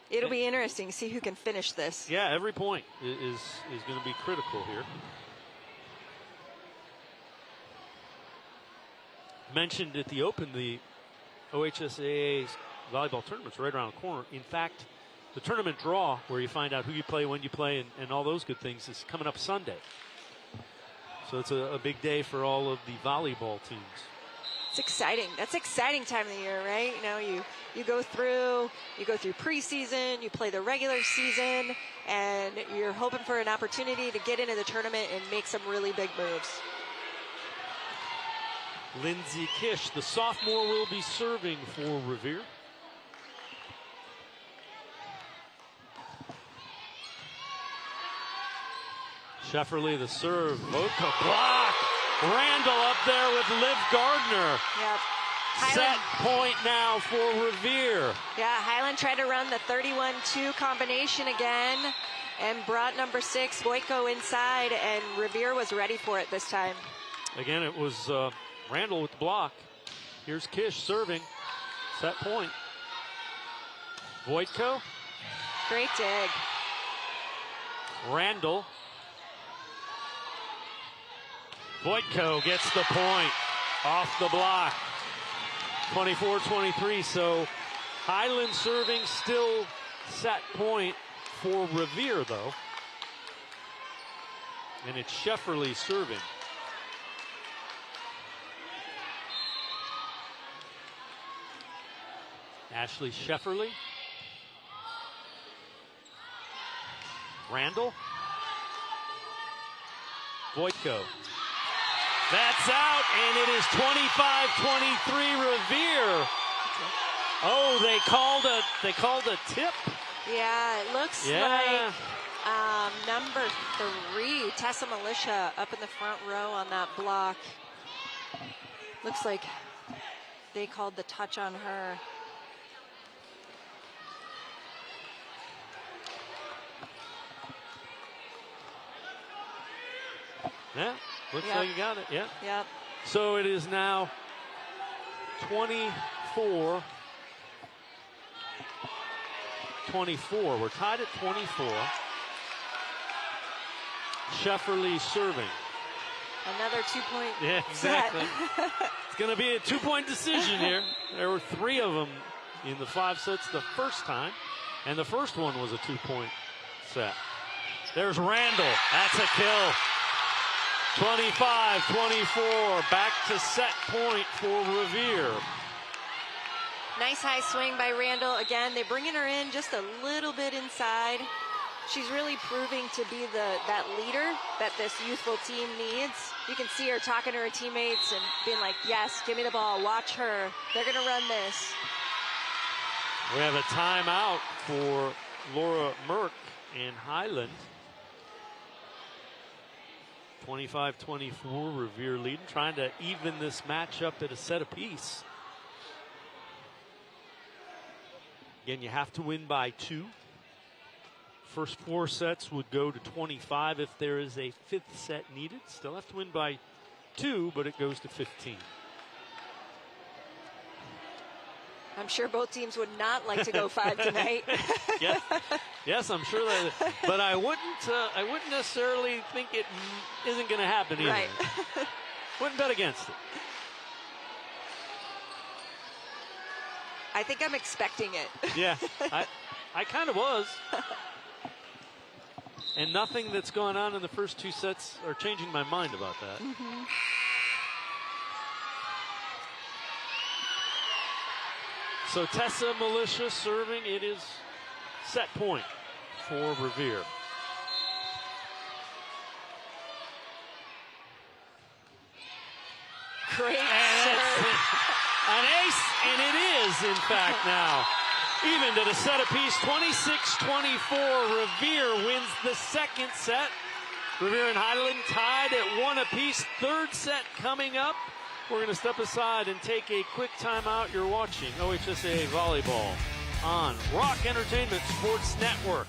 it'll be interesting to see who can finish this. Yeah, every point is going to be critical here. Mentioned at the Open, the OHSAA's volleyball tournament's right around the corner. In fact, the tournament draw, where you find out who you play, when you play, and all those good things, is coming up Sunday. So it's a big day for all of the volleyball teams. It's exciting. That's exciting time of the year, right? You go through preseason, you play the regular season, and you're hoping for an opportunity to get into the tournament and make some really big moves. Lindsay Kish, the sophomore, will be serving for Revere. Shefferly the serve. Voka block. Randall up there with Liv Gardner. Yep. Set point now for Revere. Yeah, Highland tried to run the 31-2 combination again and brought number 6, Voiko, inside, and Revere was ready for it this time. Again, it was Randall with the block. Here's Kish serving. Set point. Voitko. Great dig. Randall. Voitko gets the point off the block. 24-23, so Highland serving still set point for Revere, though. And it's Shefferly serving. Ashley Shefferly. Randall. Voitko. That's out, and it is 25-23 Revere. Oh, they called a tip. Yeah, it looks like number 3, Tessa Militia, up in the front row on that block. Looks like they called the touch on her. Yeah, looks like you got it. Yeah. Yep. So it is now 24. We're tied at 24. Schefferle serving. Another 2-point. Yeah, exactly. It's going to be a 2-point decision here. There were 3 of them in the 5 sets the first time, and the first one was a 2-point set. There's Randall. That's a kill. 25-24. Back to set point for Revere. Nice high swing by Randall. Again, they're bringing her in just a little bit inside. She's really proving to be that leader that this youthful team needs. You can see her talking to her teammates and being like, yes, give me the ball, watch her. They're going to run this. We have a timeout for Laura Merck in Highland. 25-24, Revere leading, trying to even this match up at a set apiece. Again, you have to win by 2. First 4 sets would go to 25 if there is a 5th set needed. Still have to win by 2, but it goes to 15. I'm sure both teams would not like to go 5 tonight. Yes, I'm sure that. But I wouldn't necessarily think it isn't going to happen either. Right. Wouldn't bet against it. I think I'm expecting it. Yeah, I kind of was. And nothing that's going on in the first 2 sets are changing my mind about that. Mm-hmm. So Tessa Militia serving. It is set point for Revere. Great serve. An ace, and it is, in fact, now. Even to the set apiece, 26-24. Revere wins the second set. Revere and Highland tied at 1 apiece. 3rd set coming up. We're going to step aside and take a quick timeout. You're watching OHSAA Volleyball on Rock Entertainment Sports Network.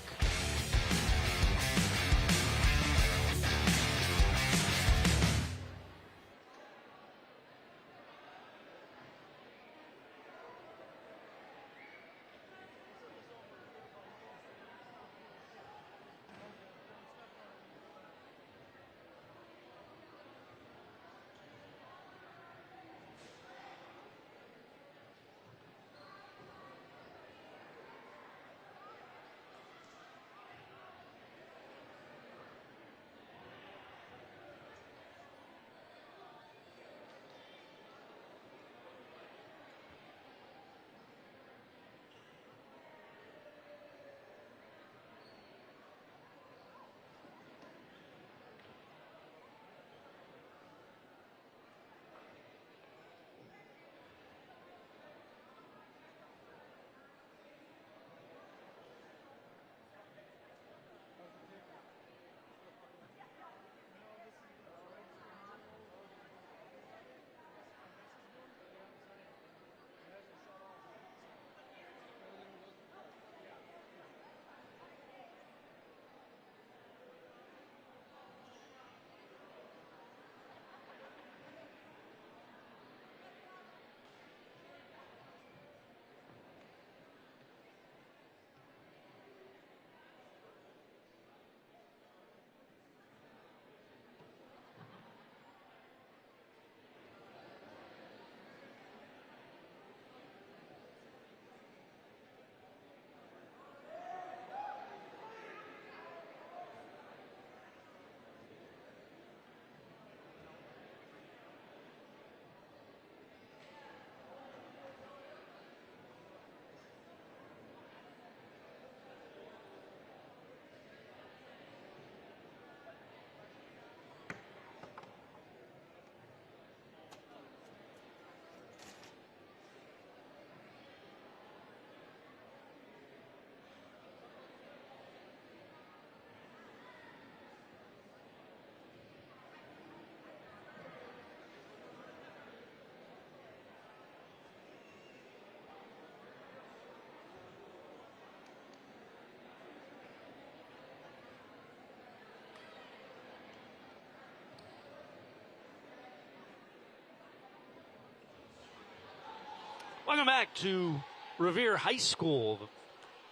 Welcome back to Revere High School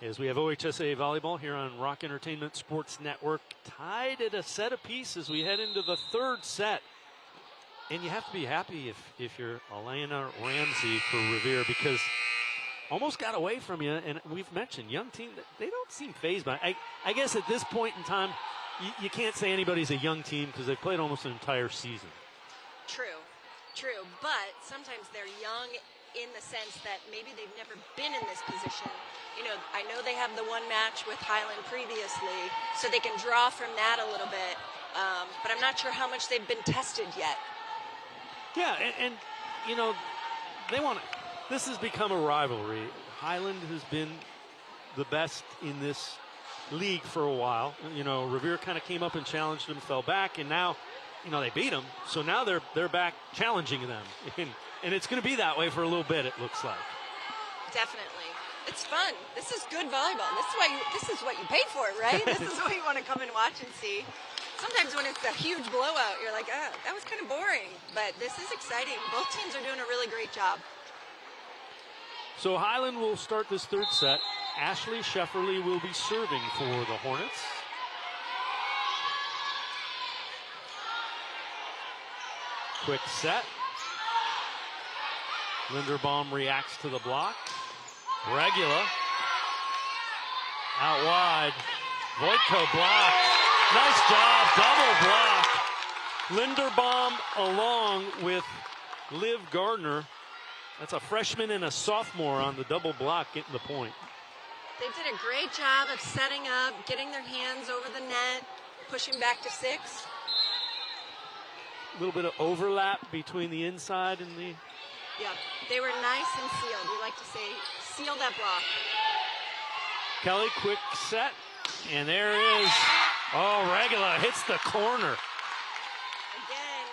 as we have OHSA volleyball here on Rock Entertainment Sports Network, tied at a set apiece as we head into the third set. And you have to be happy if you're Elena Ramsey for Revere, because almost got away from you. And we've mentioned young team, they don't seem fazed by it. I guess at this point in time, you can't say anybody's a young team because they've played almost an entire season. True. But sometimes they're young in the sense that maybe they've never been in this position. You know, I know they have the one match with Highland previously, so they can draw from that a little bit. But I'm not sure how much they've been tested yet. Yeah, and you know, this has become a rivalry. Highland has been the best in this league for a while. You know, Revere kind of came up and challenged them, fell back, and now, you know, they beat them. So now they're back challenging them. And it's going to be that way for a little bit, it looks like. Definitely. It's fun. This is good volleyball. This is what you paid for, right? This is what you want to come and watch and see. Sometimes when it's a huge blowout, you're like, that was kind of boring. But this is exciting. Both teams are doing a really great job. So Highland will start this third set. Ashley Shefferly will be serving for the Hornets. Quick set. Linderbaum reacts to the block. Regula. Out wide. Voitko block. Nice job. Double block. Linderbaum along with Liv Gardner. That's a freshman and a sophomore on the double block getting the point. They did a great job of setting up, getting their hands over the net, pushing back to 6. A little bit of overlap between the inside and the... Yeah, they were nice and sealed. We like to say, seal that block. Kelly, quick set. And there is... Oh, Regula hits the corner. Again,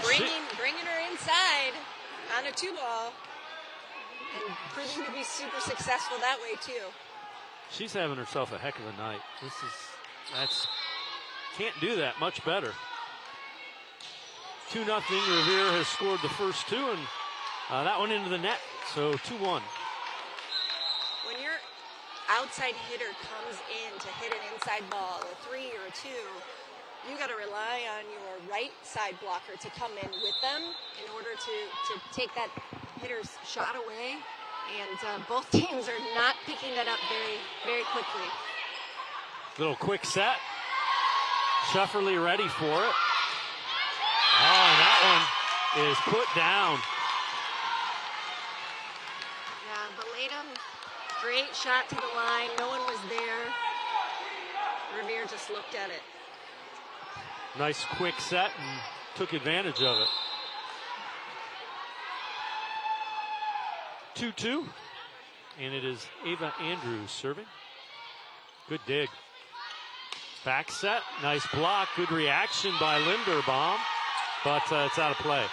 bringing her inside on a 2-ball. And proving to be super successful that way, too. She's having herself a heck of a night. Can't do that much better. 2-0. Revere has scored the first 2, and that one into the net. So 2-1. When your outside hitter comes in to hit an inside ball, a 3 or a 2, you got to rely on your right side blocker to come in with them in order to take that hitter's shot away. And both teams are not picking that up very, very quickly. Little quick set. Shefferly ready for it. Oh, and that one is put down. Yeah, Belatum, great shot to the line. No one was there. Revere just looked at it. Nice quick set and took advantage of it. 2-2, and it is Ava Andrews serving. Good dig. Back set, nice block, good reaction by Linderbaum, but it's out of play.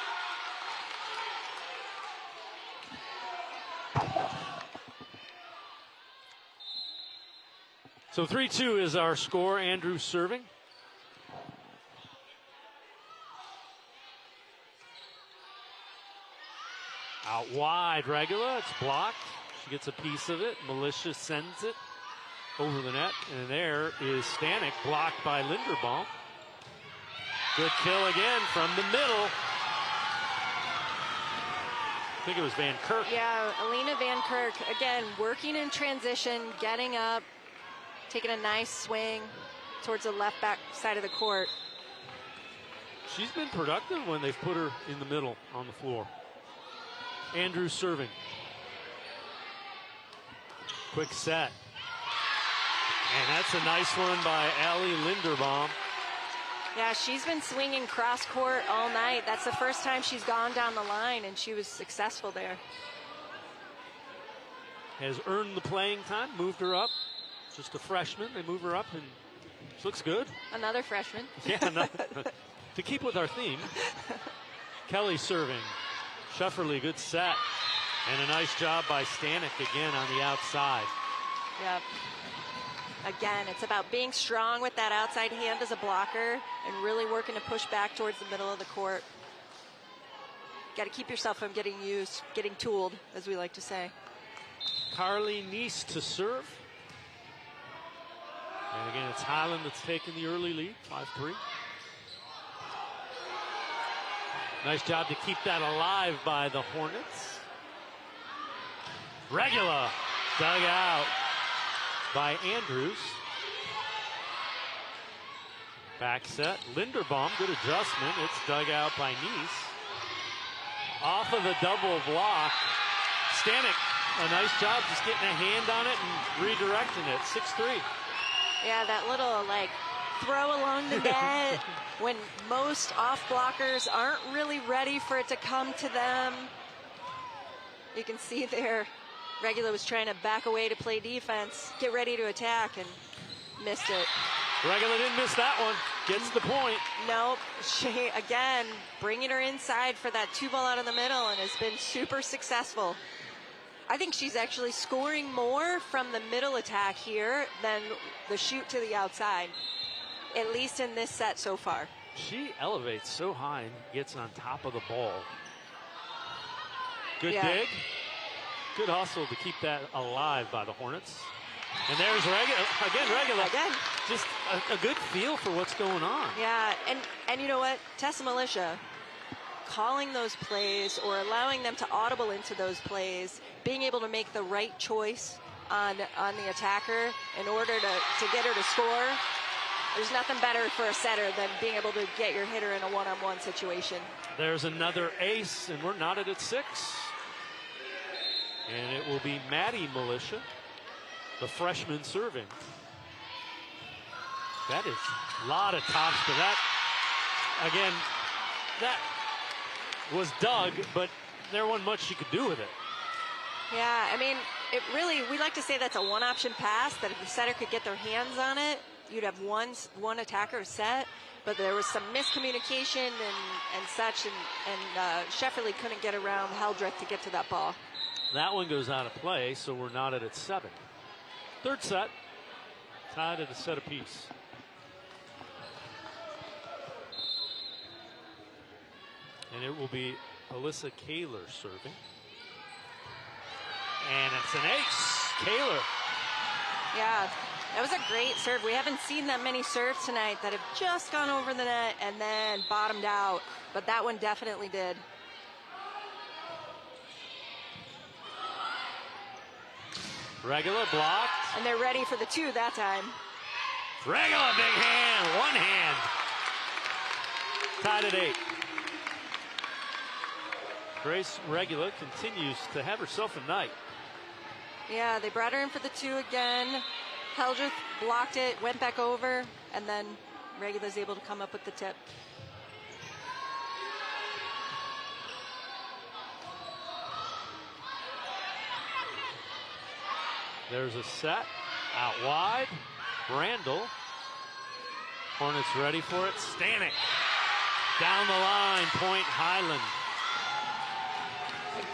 So 3-2 is our score. Andrews serving. Out wide, Regula. It's blocked. She gets a piece of it. Militia sends it over the net. And there is Stanek, blocked by Linderbaum. Good kill again from the middle. I think it was Van Kirk. Yeah, Alina Van Kirk, again, working in transition, getting up, taking a nice swing towards the left back side of the court. She's been productive when they've put her in the middle on the floor. Andrews serving. Quick set. And that's a nice one by Allie Linderbaum. Yeah, she's been swinging cross court all night. That's the first time she's gone down the line, and she was successful there. Has earned the playing time, moved her up. Just a freshman. They move her up, and she looks good. Another freshman. Yeah, to keep with our theme. Kelly serving. Shefferly, good set. And a nice job by Stanek again on the outside. Yep. Again, it's about being strong with that outside hand as a blocker and really working to push back towards the middle of the court. got to keep yourself from getting tooled, as we like to say. Carly Neese to serve. And again, it's Highland that's taken the early lead, 5-3. Nice job to keep that alive by the Hornets. Regula dug out by Andrews. Back set, Linderbaum, good adjustment. It's dug out by Neese. Off of the double block, Stanek, a nice job just getting a hand on it and redirecting it, 6-3. Yeah, that little like throw along the net when most off blockers aren't really ready for it to come to them. You can see there, Regula was trying to back away to play defense, get ready to attack, and missed it. Regula didn't miss that one. Gets the point. Nope. She, again, bringing her inside for that 2-ball out of the middle and has been super successful. I think she's actually scoring more from the middle attack here than the shoot to the outside, at least in this set so far. She elevates so high and gets on top of the ball. Good dig. Good hustle to keep that alive by the Hornets. And there's Regula. Again. Just a good feel for what's going on. Yeah, and you know what? Tessa Militia calling those plays or allowing them to audible into those plays, being able to make the right choice on the attacker in order to get her to score. There's nothing better for a setter than being able to get your hitter in a one-on-one situation. There's another ace, and we're knotted at 6. And it will be Maddie Militia, the freshman, serving. That is a lot of topspin. That, again, that was dug, but there wasn't much she could do with it. Yeah, I mean, it really, we like to say that's a one-option pass, that if the setter could get their hands on it, you'd have one attacker set, but there was some miscommunication and such, and Shefferly couldn't get around Heldrick to get to that ball. That one goes out of play, so we're knotted at 7. Third set, tied at a set apiece. And it will be Alyssa Kaler serving. And it's an ace. Kaler. Yeah, that was a great serve. We haven't seen that many serves tonight that have just gone over the net and then bottomed out, but that one definitely did. Regula blocked. And they're ready for the 2 that time. Regula, big hand, one hand. Tied at 8. Grace Regula continues to have herself a night. Yeah, they brought her in for the 2 again. Heldreth blocked it, went back over, and then Regula's able to come up with the tip. There's a set out wide. Brandel. Hornets ready for it. Stanek down the line. Point Highland.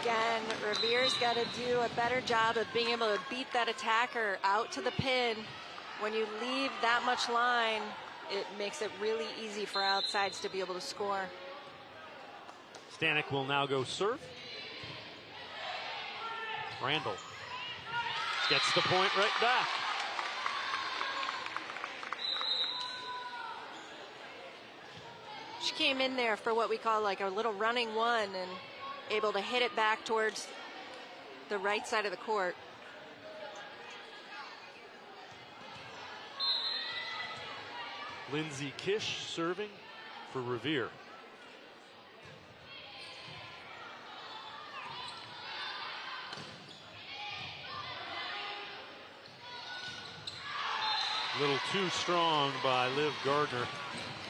Again, Revere's got to do a better job of being able to beat that attacker out to the pin. When you leave that much line, it makes it really easy for outsides to be able to score. Stanek will now go serve. Brandel gets the point right back. She came in there for what we call like a little running one and able to hit it back towards the right side of the court. Lindsay Kish serving for Revere. A little too strong by Liv Gardner.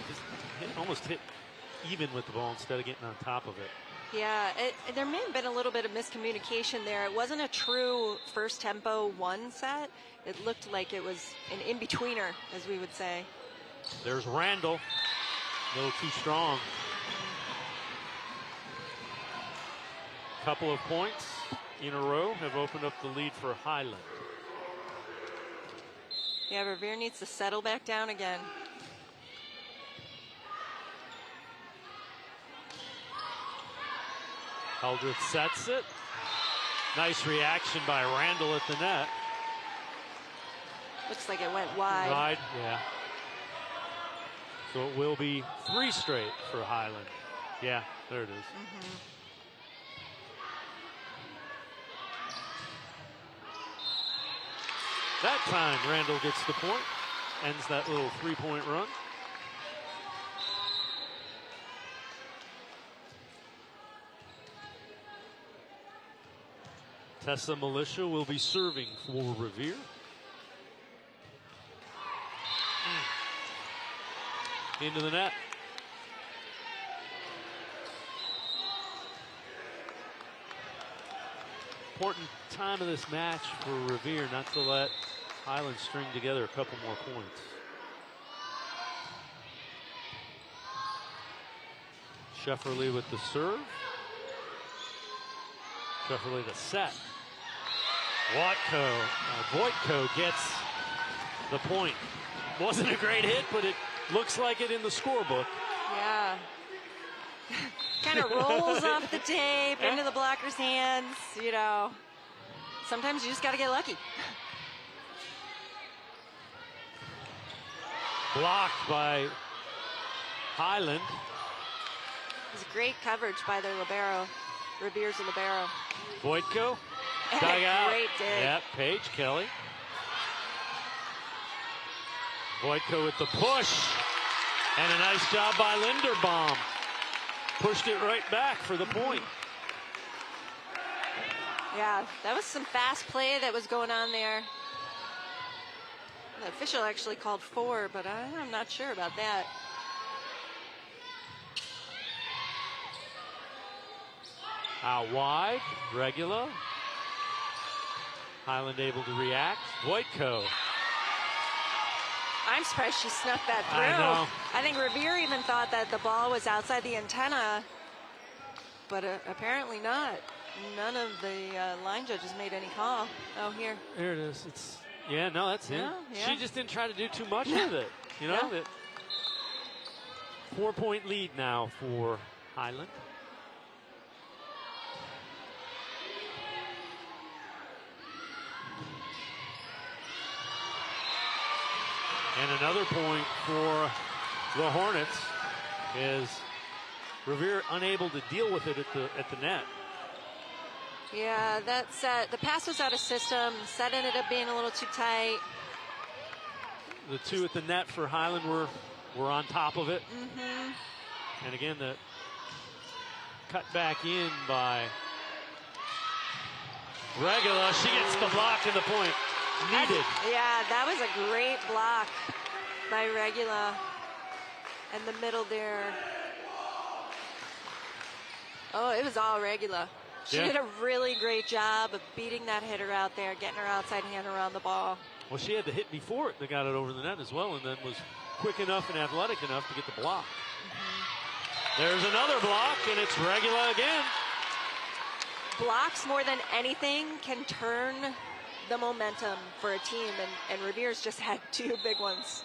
Just almost hit even with the ball instead of getting on top of it. Yeah, there may have been a little bit of miscommunication there. It wasn't a true first tempo 1 set. It looked like it was an in-betweener, as we would say. There's Randall. A little too strong. Couple of points in a row have opened up the lead for Highland. Yeah, Revere needs to settle back down again. Hildreth sets it. Nice reaction by Randall at the net. Looks like it went wide. Wide, yeah. So it will be 3 straight for Highland. Yeah, there it is. That time Randall gets the point. Ends that little 3-point run. Tessa Militia will be serving for Revere. Into the net. Important time of this match for Revere not to let Highland string together a couple more points. Shefferly with the serve. Shefferly the set. Voitko gets the point. Wasn't a great hit, but it looks like it in the scorebook. Yeah. Kind of rolls off the tape into the blocker's hands, you know. Sometimes you just got to get lucky. Blocked by Highland. It was great coverage by their libero, Revere's libero. Voitko, And dug a out. great dig. Yep, Paige Kelly. Voitko with the push. And a nice job by Linderbaum. Pushed it right back for the point. Yeah, that was some fast play that was going on there. The official actually called 4, but I'm not sure about that. Out wide, Regula. Highland able to react. Voitko. I'm surprised she snuck that through. I know. I think Revere even thought that the ball was outside the antenna, but apparently not. None of the line judges made any call. Oh, here. There it is. It's that's in. Yeah. She just didn't try to do too much with it. You know, Yeah. 4-point lead now for Highland. And another point for the Hornets is Revere unable to deal with it at the net. Yeah, that set. The pass was out of system. Set ended up being a little too tight. The two at the net for Highland were on top of it. And again, the cut back in by Regula. She gets the block and the point. Needed. Yeah, that was a great block by Regula. And the middle there. Oh, it was all Regula. She did a really great job of beating that hitter out there, getting her outside hand around the ball. Well, she had the hit before it that got it over the net as well, and then was quick enough and athletic enough to get the block. There's another block, and it's Regula again. Blocks more than anything can turn the momentum for a team, and Revere's just had 2 big ones.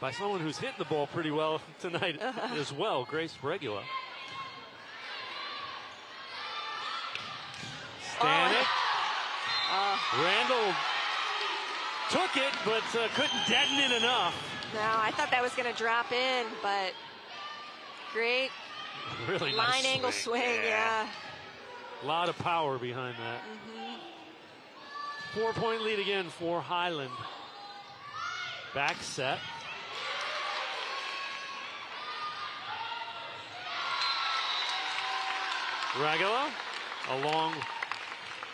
By someone who's hitting the ball pretty well tonight as well, Grace Regula. Stanek. Randall took it, but couldn't deaden it enough. No, I thought that was going to drop in, but great really line nice angle swing, yeah. A lot of power behind that. 4-point lead again for Highland. Back set. Regula, along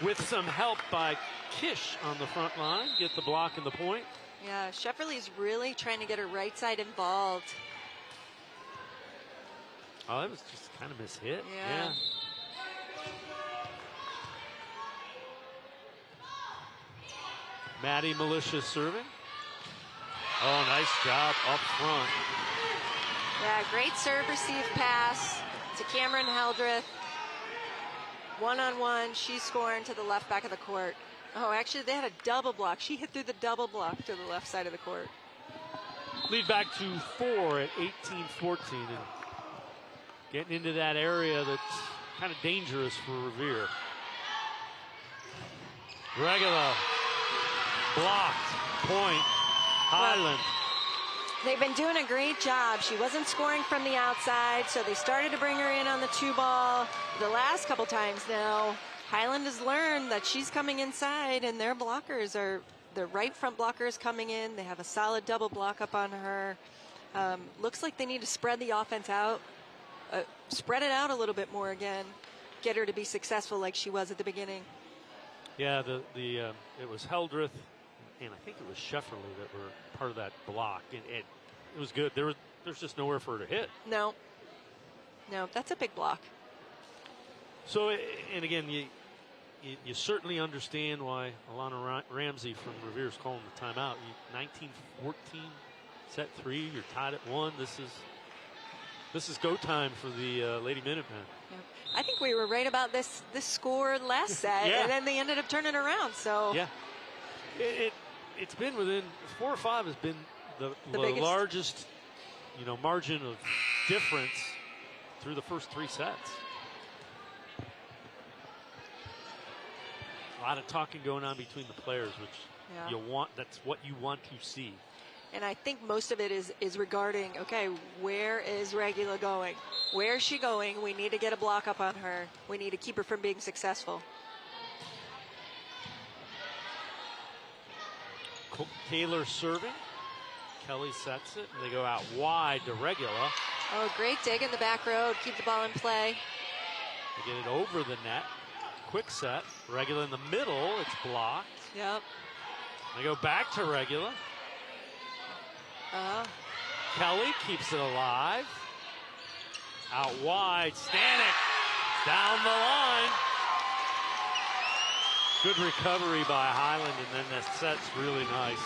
with some help by Kish on the front line, get the block and the point. Yeah, Shefferly's really trying to get her right side involved. Oh, that was just kind of mishit. Yeah. Maddie Militia serving. Oh, nice job up front. Yeah, great serve receive pass to Cameron Hildreth. 1-on-1, she's scoring to the left back of the court. Oh, actually, they had a double block. She hit through the double block to the left side of the court. Lead back to 4 at 18-14. And getting into that area that's kind of dangerous for Revere. Regula blocked. Point. Highland. They've been doing a great job. She wasn't scoring from the outside, so they started to bring her in on the 2-ball. The last couple times now, Highland has learned that she's coming inside, and their blockers are, the right front blocker is coming in. They have a solid double block up on her. Looks like they need to spread the offense out, spread it out a little bit more again, get her to be successful like she was at the beginning. Yeah, it was Heldreth and I think it was Shefferly that were part of that block. And it was good. There's just nowhere for her to hit. No, that's a big block. So, and again, you certainly understand why Alana Ramsey from Revere is calling the timeout. 19-14, set 3. You're tied at 1. This is go time for the Lady Minutemen. Yeah. I think we were right about this score last set, yeah. And then they ended up turning around. So yeah, it's been within 4 or 5 has been the largest margin of difference through the first 3 sets. A lot of talking going on between the players, which that's what you want to see. And I think most of it is regarding, okay, where is Regula going? Where is she going? We need to get a block up on her. We need to keep her from being successful. Kaler serving. Kelly sets it, and they go out wide to Regula. Oh, great dig in the back row. Keep the ball in play. They get it over the net. Quick set. Regula in the middle. It's blocked. Yep. They go back to Regula. Kelly keeps it alive. Out wide. Stanek down the line. Good recovery by Highland, and then that set's really nice.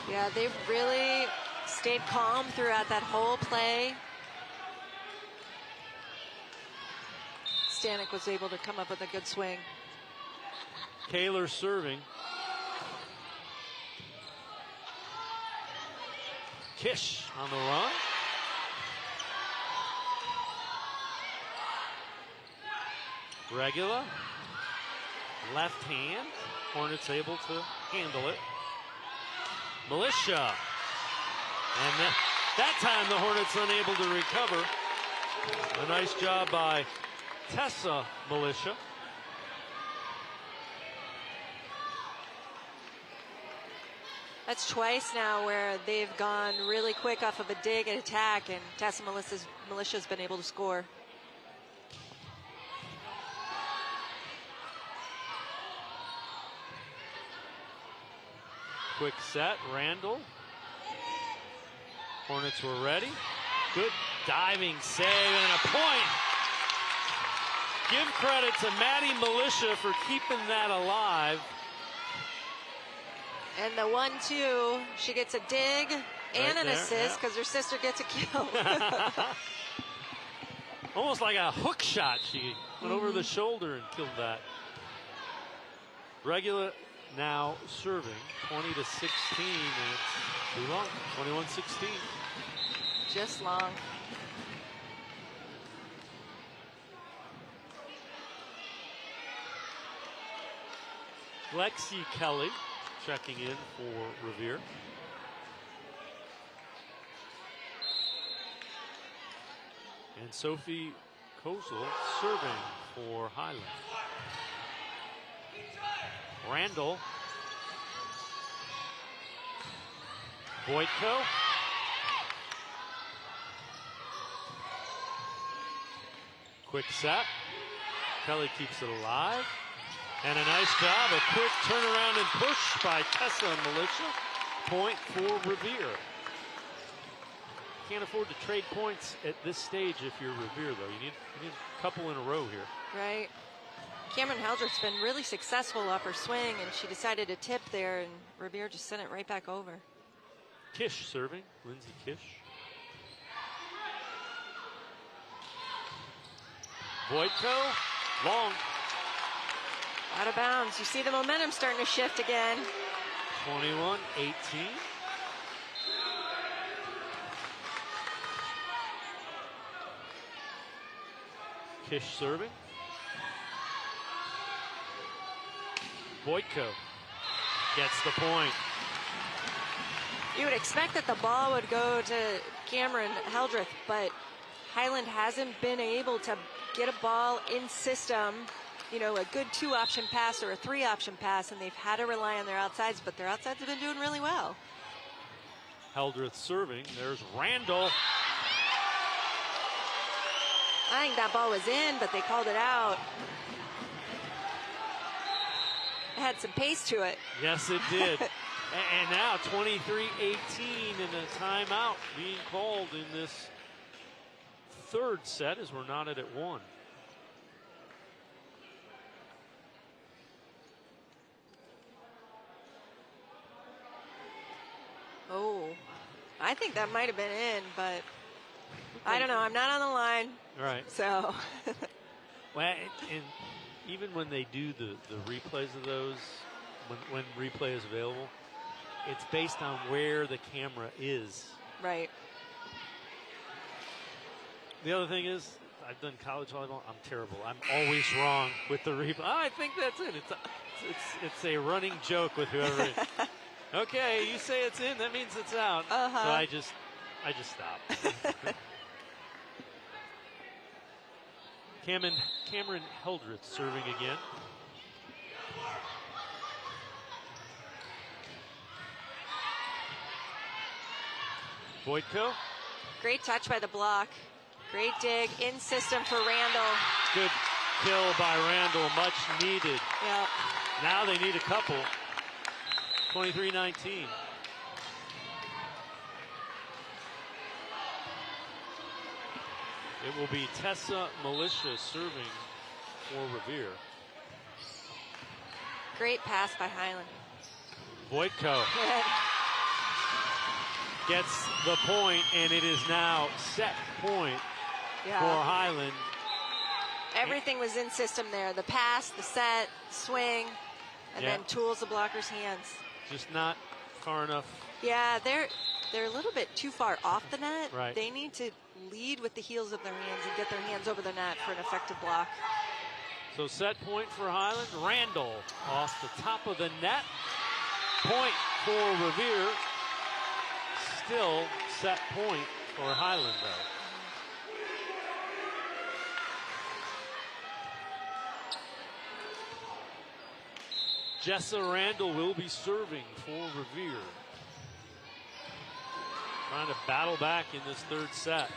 Yeah, they've really stayed calm throughout that whole play. Stanek was able to come up with a good swing. Kaler serving. Kish on the run. Regula. Left hand. Hornets able to handle it. Militia. And that time the Hornets unable to recover. A nice job by Tessa Militia. That's twice now where they've gone really quick off of a dig and attack, and Tessa Militia's been able to score. Quick set, Randall. Hornets were ready. Good diving save and a point. Give credit to Maddie Militia for keeping that alive. And the 1-2, she gets a dig and an assist because her sister gets a kill. Almost like a hook shot. She went over the shoulder and killed that. Regula now serving 20-16, and it's too long. 21-16. Just long. Lexi Kelly checking in for Revere. And Sophie Kozel serving for Highland. Randall. Voitko. Quick set. Kelly keeps it alive. And a nice job, a quick turnaround and push by Tessa Militia. Point for Revere. Can't afford to trade points at this stage if you're Revere, though. You need a couple in a row here. Right. Cameron Heldreth's been really successful off her swing, and she decided to tip there, and Revere just sent it right back over. Kish serving, Lindsay Kish. Voitko, long. Out of bounds. You see the momentum starting to shift again. 21-18. Kish serving. Voitko gets the point. You would expect that the ball would go to Cameron Heldreth, but Highland hasn't been able to get a ball in system, you know, a good 2-option pass or a 3-option pass, and they've had to rely on their outsides, but their outsides have been doing really well. Heldreth serving. There's Randall. I think that ball was in, but they called it out. It had some pace to it. Yes, it did. And now 23-18 and a timeout being called in this third set as we're knotted at 1. Oh, I think that might have been in, but I don't know. I'm not on the line. Right. So. Well, and even when they do the replays of those, when replay is available, it's based on where the camera is. Right. The other thing is, I've done college volleyball. I'm terrible. I'm always wrong with the replay. Oh, I think that's it. It's a running joke with whoever it is. Okay, you say it's in, that means it's out. So I just stop. Cameron Heldreth serving again. Voitko. Great touch by the block. Great dig in system for Randall. Good kill by Randall, much needed. Yeah. Now they need a couple. 23-19. It will be Tessa Militia serving for Revere. Great pass by Highland. Voitko gets the point, and it is now set point for Highland. Everything was in system there. The pass, the set, swing, and then tools the blocker's hands. Just not far enough. Yeah, they're a little bit too far off the net. Right. They need to lead with the heels of their hands and get their hands over the net for an effective block. So set point for Highland. Randall off the top of the net. Point for Revere. Still set point for Highland, though. Jessa Randall will be serving for Revere. Trying to battle back in this third set.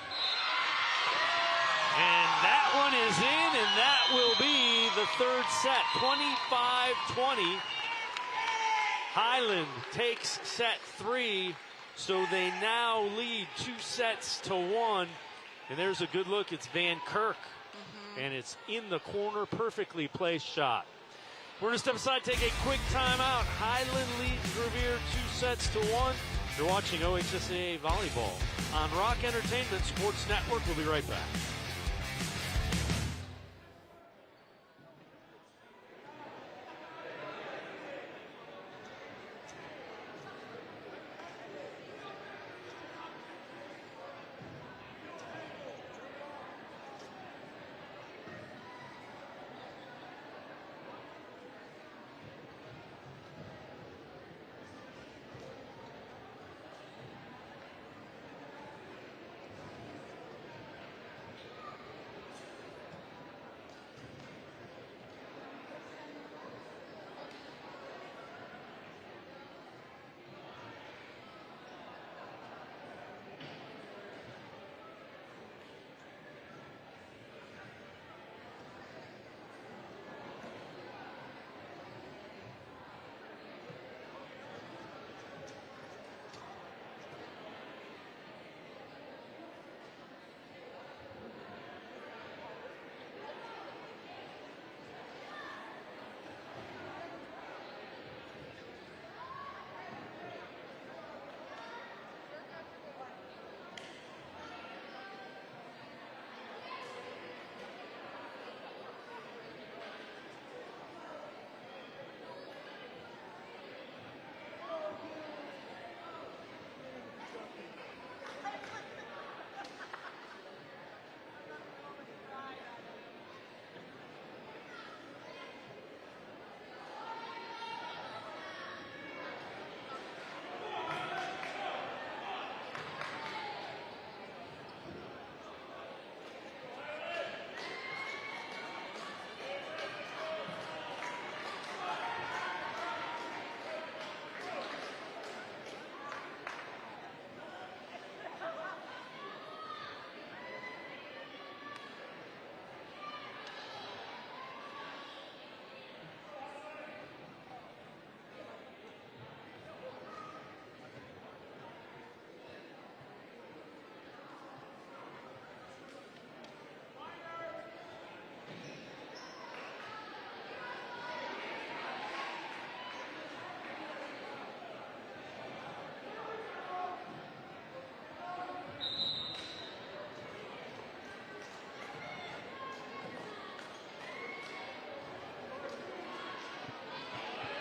And that one is in, and that will be the third set. 25-20. Highland takes set 3, so they now lead 2-1. And there's a good look. It's Van Kirk. And it's in the corner, perfectly placed shot. We're going to step aside, take a quick timeout. Highland leads Revere 2-1. You're watching OHSAA Volleyball on Rock Entertainment Sports Network. We'll be right back.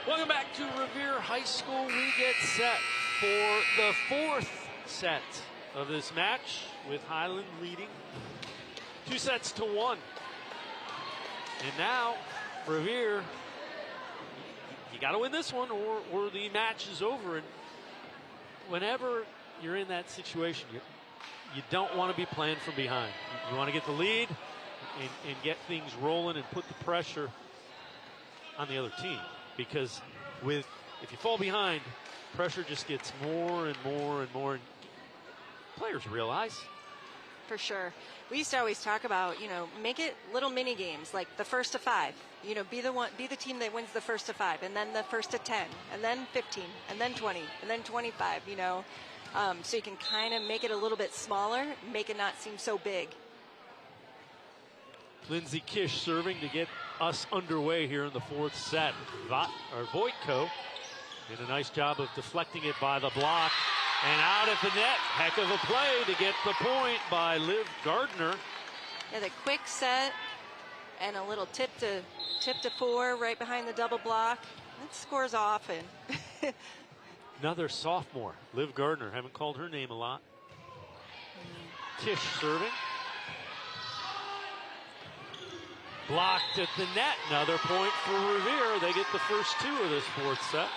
Welcome back to Revere High School. We get set for the fourth set of this match with Highland leading 2-1. And now Revere, you got to win this one or the match is over. And whenever you're in that situation, you don't want to be playing from behind. You want to get the lead and get things rolling and put the pressure on the other team. Because if you fall behind, pressure just gets more and more and more. And players realize. For sure. We used to always talk about, make it little mini games, like the first to 5. Be the team that wins the first to 5, and then the first to 10, and then 15, and then 20, and then 25. So you can kind of make it a little bit smaller, make it not seem so big. Lindsay Kish serving to get us underway here in the fourth set. Voitko did a nice job of deflecting it by the block and out at the net. Heck of a play to get the point by Liv Gardner. Yeah, the quick set and a little tip to 4 right behind the double block. That scores often. Another sophomore, Liv Gardner. Haven't called her name a lot. Kish serving. Blocked at the net. Another point for Revere. They get the first 2 of this fourth set.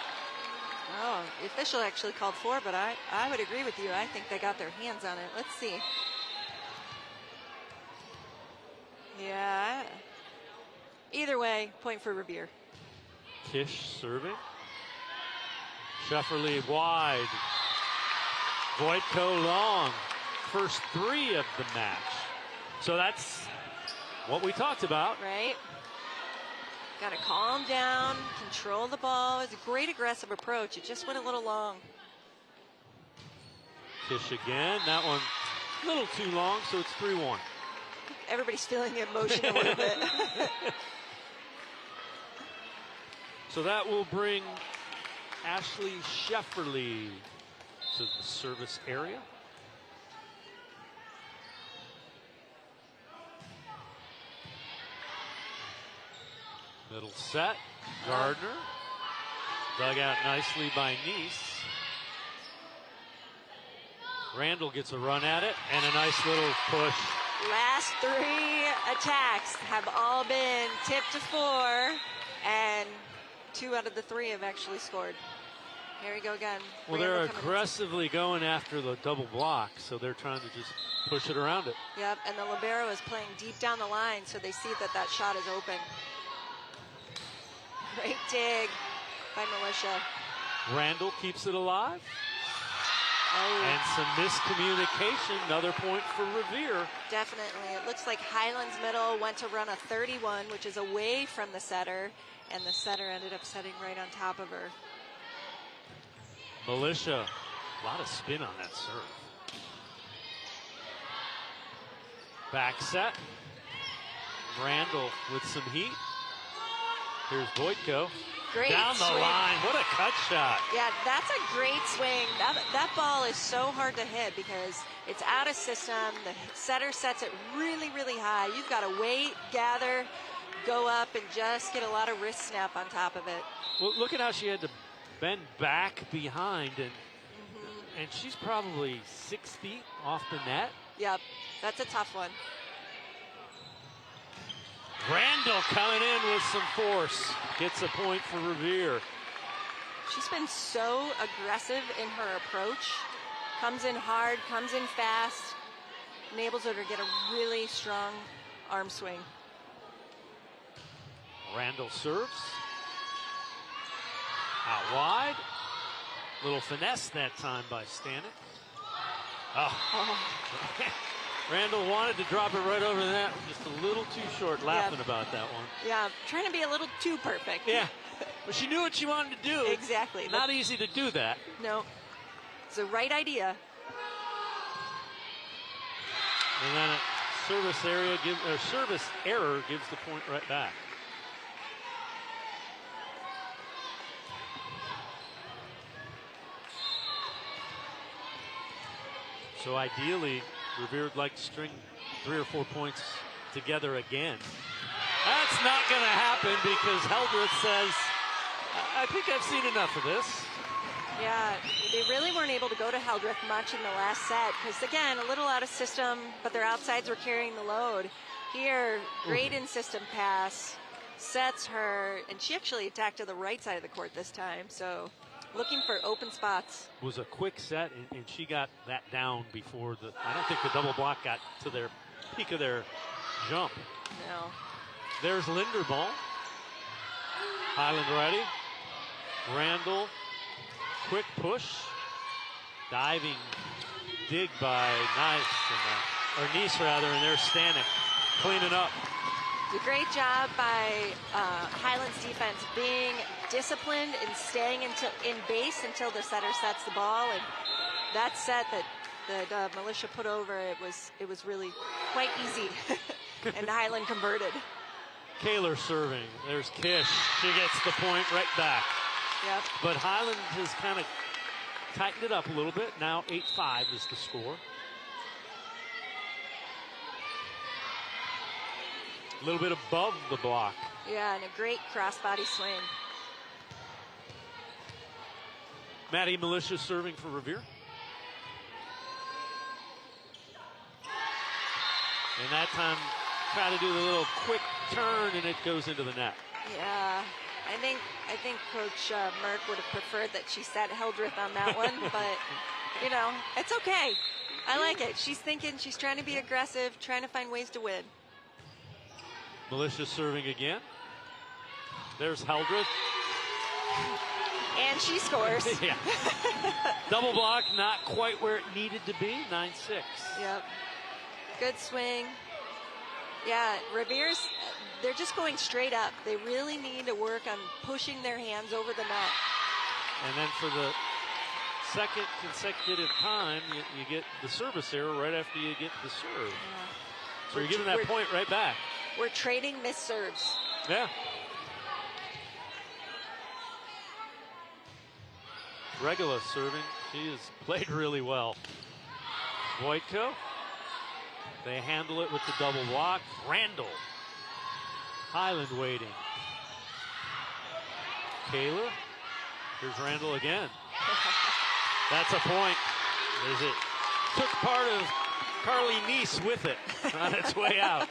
Oh, the official actually called 4, but I would agree with you. I think they got their hands on it. Let's see. Yeah. Either way, point for Revere. Kish serving. Schefferly wide. Voitko long. First 3 of the match. So that's what we talked about. Right. Got to calm down, control the ball. It's a great aggressive approach. It just went a little long. Kish again. That one a little too long, so it's 3-1. Everybody's feeling the emotion a little bit. So that will bring Ashley Schefferly to the service area. Middle set, Gardner. Dug out nicely by Nice. Randall gets a run at it and a nice little push. Last 3 attacks have all been tipped to 4, and 2 out of the 3 have actually scored. Here we go again. Well, they're aggressively going after the double block, so they're trying to just push it around it. Yep, and the libero is playing deep down the line, so they see that shot is open. Great dig by Militia. Randall keeps it alive. Oh. And some miscommunication. Another point for Revere. Definitely. It looks like Highland's middle went to run a 31, which is away from the setter, and the setter ended up setting right on top of her. Militia, a lot of spin on that serve. Back set. Randall with some heat. Here's Voitko. Great down the swing. line. What a cut shot. Yeah, that's a great swing. That ball is so hard to hit because it's out of system. The setter sets it really, really high. You've got to wait, gather, go up, and just get a lot of wrist snap on top of it. Well, look at how she had to bend back behind, and she's probably 6 feet off the net. Yep, that's a tough one. Randall coming in with some force. Gets a point for Revere. She's been so aggressive in her approach. Comes in hard, comes in fast. Enables her to get a really strong arm swing. Randall serves. Out wide. Little finesse that time by Stanek. Oh. Randall wanted to drop it right over the net. Just a little too short, laughing about that one. Yeah, trying to be a little too perfect. Yeah, but she knew what she wanted to do. Exactly. Not easy to do that. No, it's the right idea. And then a service error gives the point right back. So ideally, Revere would like to string 3 or 4 points together again. That's not going to happen because Heldreth says I think I've seen enough of this. Yeah, they really weren't able to go to Hildreth much in the last set because, again, a little out of system, but their outsides were carrying the load. Here, great in-system pass, sets her, and she actually attacked to the right side of the court this time, so looking for open spots. It was a quick set, and she got that down before I don't think the double block got to their peak of their jump. No. There's Linderbaum. Highland ready. Randall. Quick push. Diving dig by Nice, and there's Stanek cleaning up. A great job by Highland's defense being disciplined and staying in base until the setter sets the ball. And that set that Militia put over, it was really quite easy. And Highland converted. Kaler serving. There's Kish. She gets the point right back. Yep. But Highland has kind of tightened it up a little bit. Now 8-5 is the score. A little bit above the block. Yeah, and a great crossbody swing. Maddie Militia serving for Revere. And that time, try to do the little quick turn, and it goes into the net. Yeah, I think Coach Merck would have preferred that she set Hildreth on that one, but, you know, it's okay. I like it. She's thinking, she's trying to be aggressive, trying to find ways to win. Militia serving again. There's Hildreth. And she scores. Yeah. Double block, not quite where it needed to be. 9-6. Yep. Good swing. Yeah, Revere's, they're just going straight up. They really need to work on pushing their hands over the net. And then for the second consecutive time, you get the service error right after you get the serve. Yeah. So you're giving that point right back. We're trading missed serves. Yeah. Regula serving. She has played really well. Voitko. They handle it with the double block. Randall. Highland waiting. Kaler. Here's Randall again. That's a point. It took part of Carly Neese with it on its way out.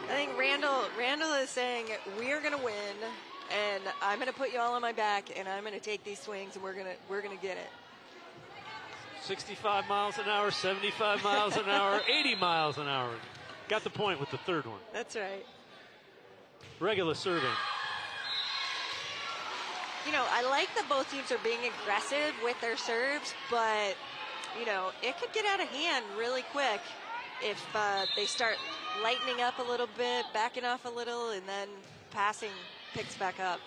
I think Randall is saying, we're going to win, and I'm going to put you all on my back, and I'm going to take these swings, and we're going to get it. 65 miles an hour, 75 miles an hour, 80 miles an hour. Got the point with the third one. That's right. Regula serving. You know, I like that both teams are being aggressive with their serves, but, you know, it could get out of hand really quick if they start lightening up a little bit, backing off a little, and then passing picks back up.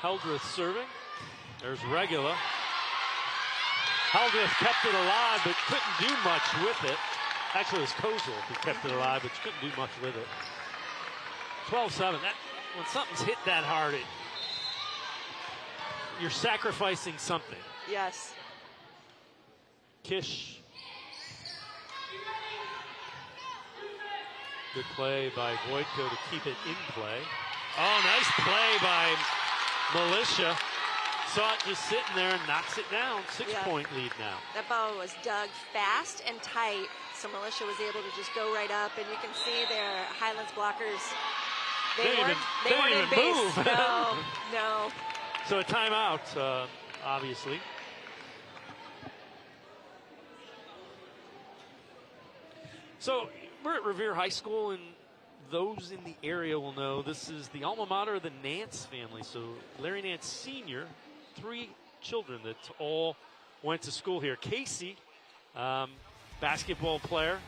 Hildreth serving. There's Regula. Hildreth kept it alive, but couldn't do much with it. Actually, it was Kozel who kept it alive, but couldn't do much with it. 12-7. When something's hit that hard, you're sacrificing something. Yes. Kish. Good play by Voitko to keep it in play. Oh, nice play by Militia. Saw it just sitting there and knocks it down. 6-point lead now. That ball was dug fast and tight, so Militia was able to just go right up, and you can see their Highlands blockers. They weren't in base. Move. No. So a timeout, obviously. So we're at Revere High School, and those in the area will know this is the alma mater of the Nance family. So Larry Nance Sr., 3 children that all went to school here. Casey, basketball player,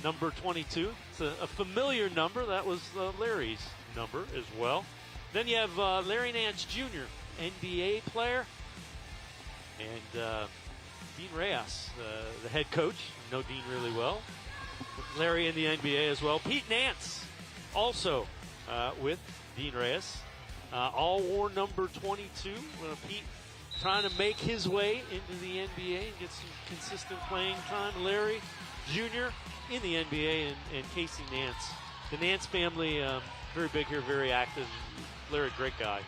number 22. It's a familiar number. That was Larry's number as well. Then you have Larry Nance Jr., NBA player, and Dean Reyes, the head coach. Know Dean really well. Larry in the NBA as well. Pete Nance, also with Dean Reyes. All wore number 22. Pete trying to make his way into the NBA and get some consistent playing time. Larry Jr. in the NBA and Casey Nance. The Nance family very big here, very active. Larry, great guy.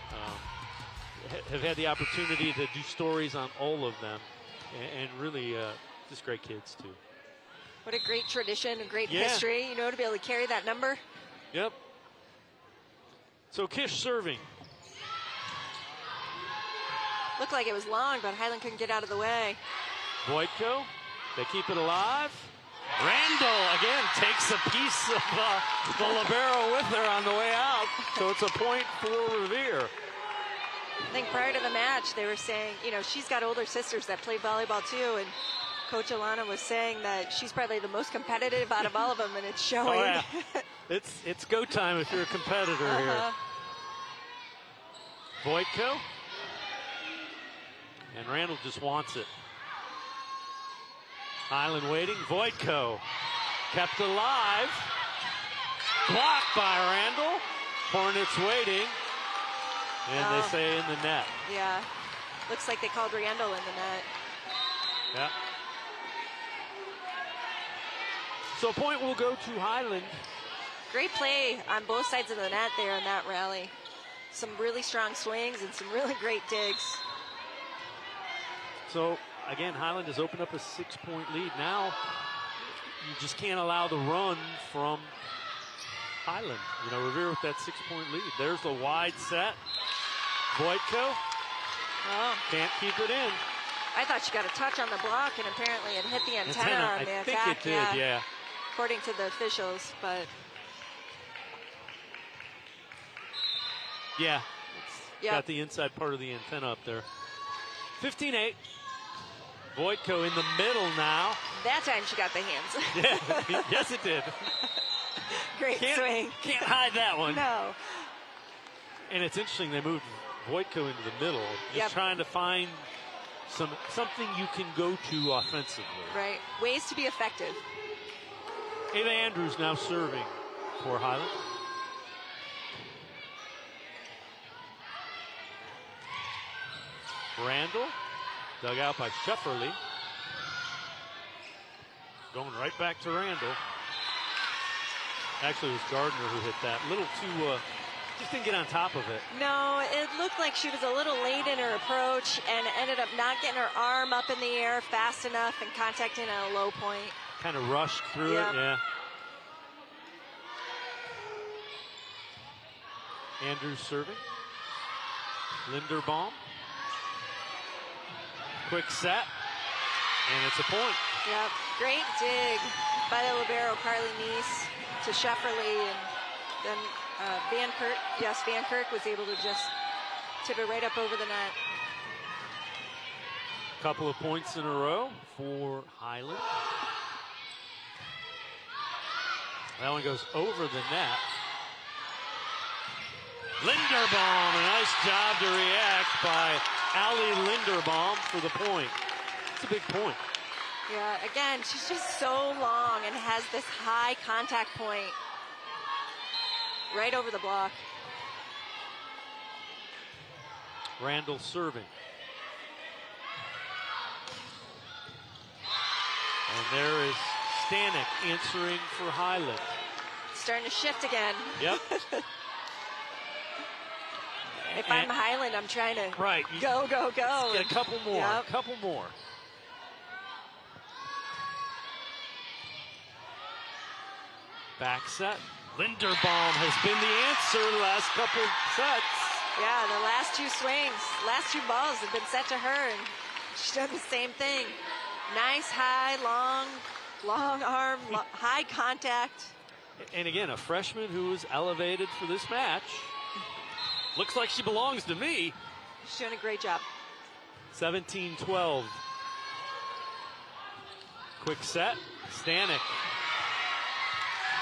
Have had the opportunity to do stories on all of them, and really just great kids too. What a great tradition, a great history, you know, to be able to carry that number. Yep. So Kish serving. Looked like it was long, but Highland couldn't get out of the way. Voitko, they keep it alive. Randall, again, takes a piece of the libero with her on the way out. So it's a point for Revere. I think prior to the match, they were saying, you know, she's got older sisters that play volleyball too, and Coach Alana was saying that she's probably the most competitive out of all of them, and it's showing. Oh, yeah. It's go time if you're a competitor here. Voitko. And Randall just wants it. Highland waiting. Voitko kept alive. Blocked by Randall. Hornets waiting. And they say in the net. Yeah. Looks like they called Randall in the net. Yeah. So a point will go to Highland. Great play on both sides of the net there in that rally. Some really strong swings and some really great digs. So, again, Highland has opened up a 6-point lead. Now, you just can't allow the run from Highland. You know, Revere with that 6-point lead. There's the wide set. Voitko can't keep it in. I thought she got a touch on the block, and apparently it hit the antenna on the attack. I think it did, yeah. According to the officials, but... Yeah, it's got the inside part of the antenna up there. 15-8. Voitko in the middle now. That time she got the hands. Yeah, yes it did. Great swing. Can't hide that one. No. And it's interesting, they moved Voitko into the middle. Just trying to find something you can go to offensively. Right, ways to be effective. Ava Andrews now serving for Highland. Randall, dug out by Shefferly. Going right back to Randall. Actually, it was Gardner who hit that. A little too, just didn't get on top of it. No, it looked like she was a little late in her approach and ended up not getting her arm up in the air fast enough and contacting at a low point. Kind of rushed through it, yeah. Andrews serving. Linderbaum. Quick set, and it's a point. Yep, great dig by the libero, Carly Neese, to Shefferly, and then Van Kirk was able to just tip it right up over the net. Couple of points in a row for Highland. That one goes over the net. Linderbaum, a nice job to react by Allie Linderbaum for the point. It's a big point. Yeah, again, she's just so long and has this high contact point right over the block. Randall serving. And there is Stanek answering for Highland. Starting to shift again. Yep. If I'm Highland, I'm trying to go. Get a couple more, a couple more. Back set. Linderbaum has been the answer the last couple sets. Yeah, the last two swings, last two balls have been set to her, and she's done the same thing. Nice, high, long arm, high contact. And again, a freshman who was elevated for this match. Looks like she belongs to me. She's doing a great job. 17-12. Quick set. Stanek.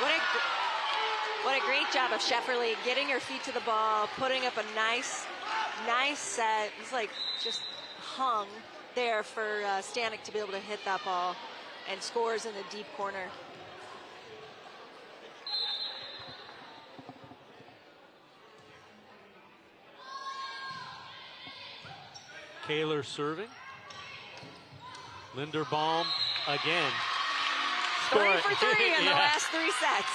What a great job of Shefferly getting her feet to the ball, putting up a nice set. It's like just hung there for Stanek to be able to hit that ball, and scores in the deep corner. Kaler serving. Linderbaum again. 3 for 3 in the last 3 sets.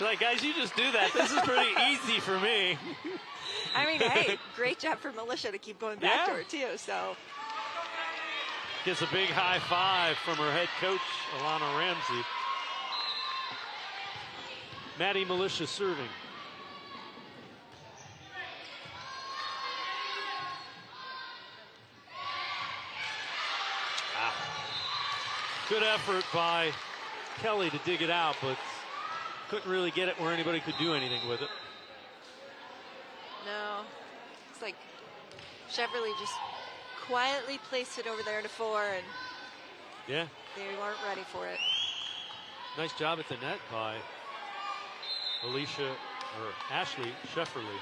Like, guys, you just do that. This is pretty easy for me. I mean, hey, great job for Militia to keep going back to her, too. So Gets a big high five from her head coach, Alana Ramsey. Maddie Militia serving. Good effort by Kelly to dig it out, but couldn't really get it where anybody could do anything with it. no, it's like Chevrolet just quietly placed it over there to 4, and Yeah, they weren't ready for it. nice job at the net by Ashley Shefferly.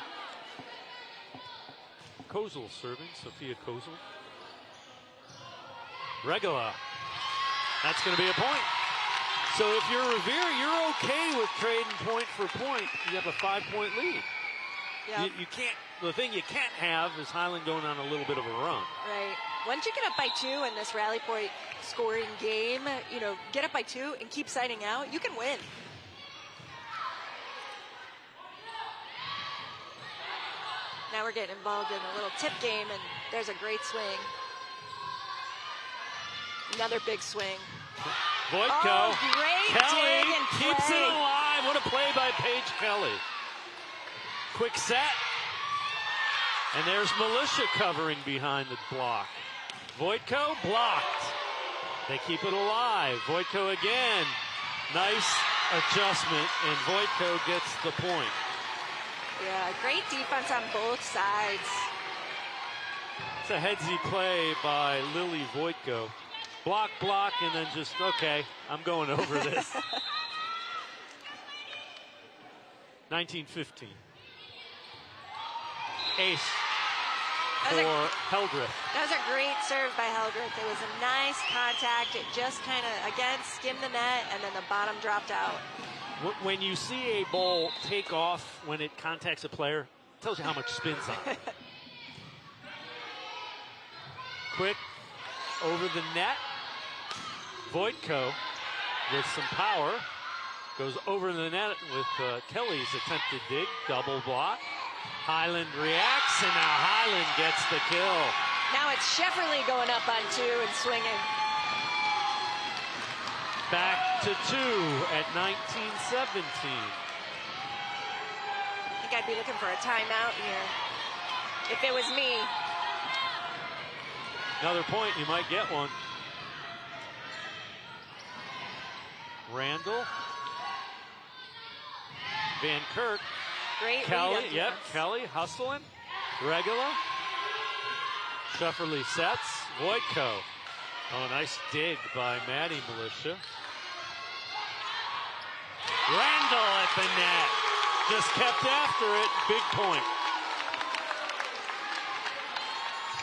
Kozel serving, Sophia Kozel. Regula. That's going to be a point. So if you're Revere, you're okay with trading point for point. You have a 5-point lead. Yeah. You can't. The thing you can't have is Highland going on a little bit of a run. Right. Once you get up by 2 in this rally point scoring game, you know, get up by 2 and keep siding out, you can win. Now we're getting involved in a little tip game, and there's a great swing. Another big swing. Voitko. Oh, great Kelly dig and keeps play. it alive. What a play by Paige Kelly. Quick set. And there's Militia covering behind the block. Voitko blocked. They keep it alive. Voitko again. Nice adjustment, and Voitko gets the point. Yeah, great defense on both sides. It's a headsy play by Lily Voitko. Block, block, and then just, okay, I'm going over this. 19-15. Ace for Heldreth. That was a great serve by Heldreth. It was a nice contact. It just kind of, again, skimmed the net, and then the bottom dropped out. When you see a ball take off when it contacts a player, it tells you how much spin's on it. Quick over the net. Voitko with some power goes over the net with Kelly's attempted dig, double block. Highland reacts, and now Highland gets the kill. Now it's Shefferly going up on 2 and swinging. Back to 2 at 19-17. I think I'd be looking for a timeout here. If it was me. Another point, you might get one. Randall. Van Kirk. Great Kelly, lead yep, up defense. Kelly hustling. Regula. Shefferly sets. Voitko. Oh, nice dig by Maddie Militia. Randall at the net. Just kept after it. Big point.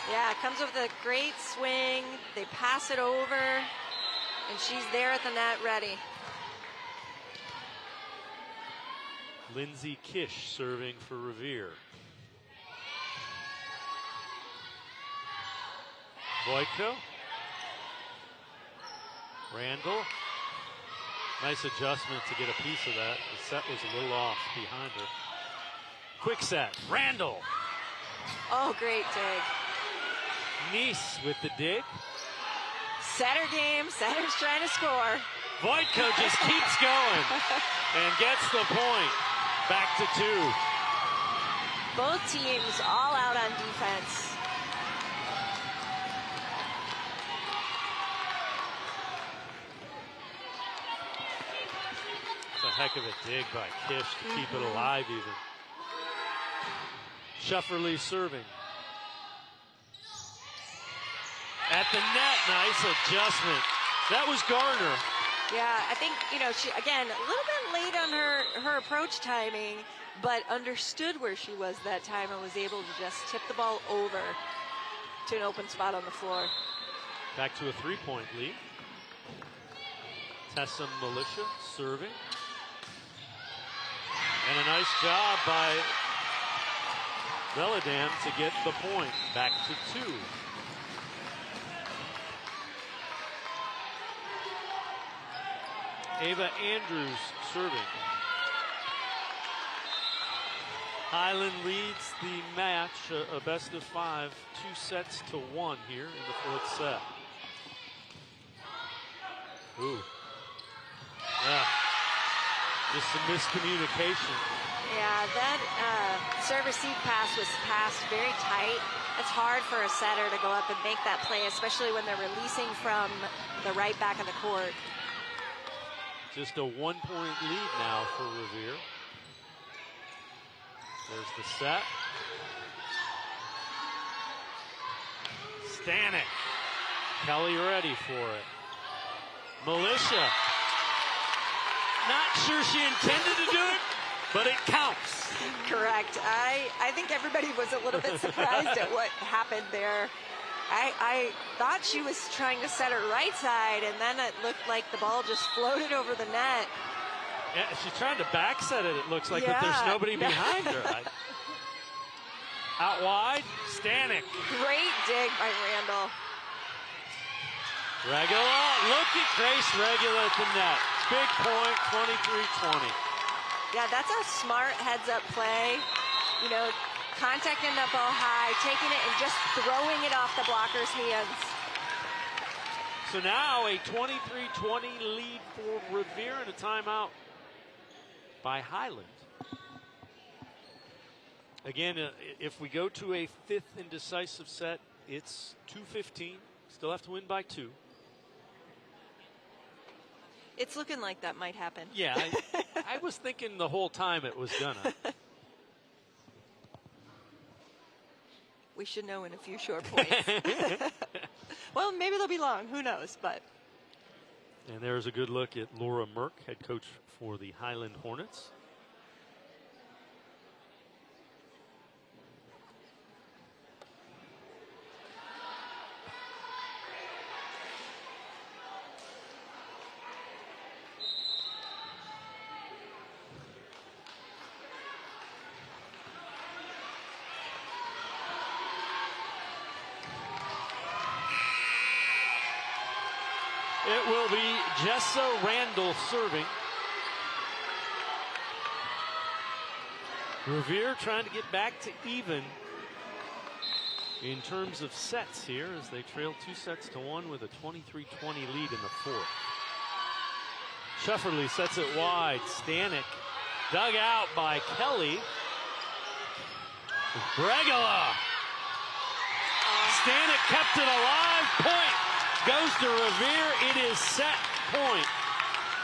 Yeah, it comes with a great swing. They pass it over, and she's there at the net ready. Lindsay Kish serving for Revere. Voitko. Randall. Nice adjustment to get a piece of that. The set was a little off behind her. Quick set. Randall. Oh, great dig. Nice with the dig. Setter game. Setter's trying to score. Voitko just keeps going and gets the point. Back to 2. Both teams all out on defense. It's a heck of a dig by Kish to keep it alive even. Shefferly serving. At the net, nice adjustment. That was Garner. Yeah, I think, you know, she, again, a little bit late on her approach timing, but understood where she was that time and was able to just tip the ball over to an open spot on the floor. Back to a 3-point lead. Tessa Militia serving. And a nice job by Veladam to get the point. Back to 2. Ava Andrews serving. Highland leads the match, a best of 5, 2-1 here in the 4th set. Ooh. Yeah. Just some miscommunication. Yeah, that serve receive pass was passed very tight. It's hard for a setter to go up and make that play, especially when they're releasing from the right back of the court. Just a 1-point lead now for Revere. There's the set. Stanek. Kelly ready for it. Militia. Not sure she intended to do it, but it counts. Correct. I think everybody was a little bit surprised at what happened there. I thought she was trying to set her right side, and then it looked like the ball just floated over the net. Yeah, she's trying to back set it looks like, but there's nobody behind her. Out wide, Stanek. Great dig by Randall. Regula, look at Grace Regula at the net. Big point, 23-20. Yeah, that's a smart heads-up play. You know, contacting the ball high, taking it and just throwing it off the blocker's hands. So now a 23-20 lead for Revere and a timeout by Highland. Again, if we go to a 5th and decisive set, it's 2-15. Still have to win by 2. It's looking like that might happen. Yeah, I was thinking the whole time it was gonna. We should know in a few short points. Well, maybe they'll be long. Who knows? But. And there's a good look at Laura Merck, head coach for the Highland Hornets. It will be Jessa Randall serving. Revere trying to get back to even in terms of sets here as they trail 2-1 with a 23-20 lead in the 4th. Shefferly sets it wide. Stanek dug out by Kelly. Regula. Stanek kept it alive. Point goes to Revere. It is set point.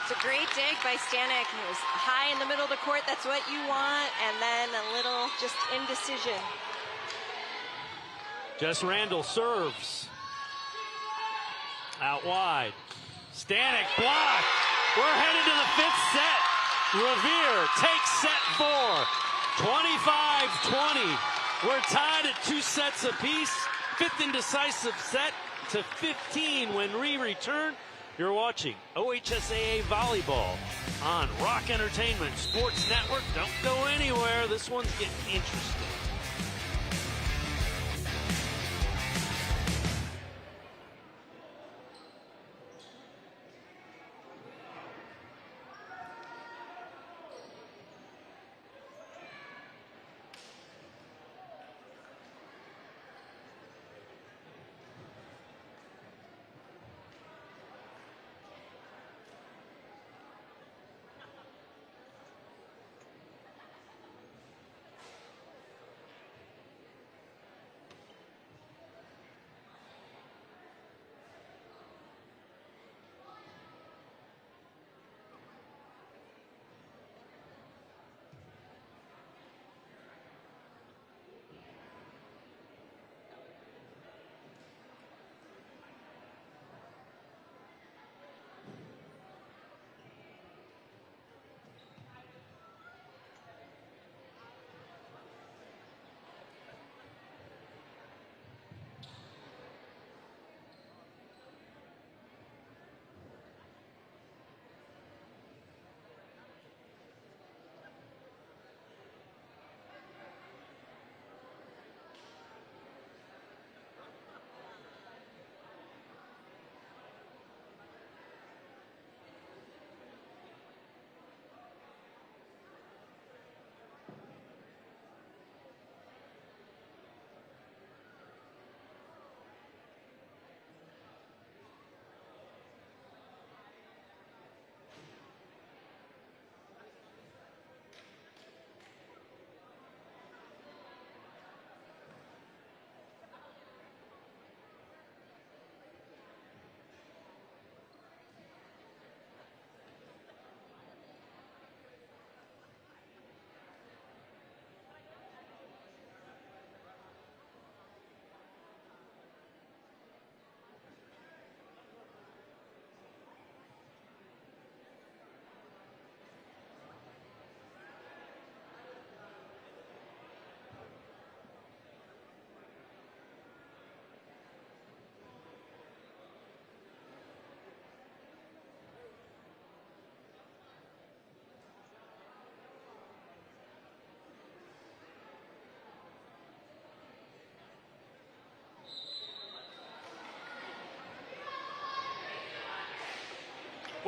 It's a great dig by Stanek. It was high in the middle of the court. That's what you want. And then a little just indecision. Jess Randall serves. Out wide. Stanek blocked. We're headed to the 5th set. Revere takes set 4. 25-20. We're tied at 2 sets apiece. 5th indecisive set to 15 when we return. You're watching OHSAA Volleyball on Rock Entertainment Sports Network. Don't go anywhere. This one's getting interesting.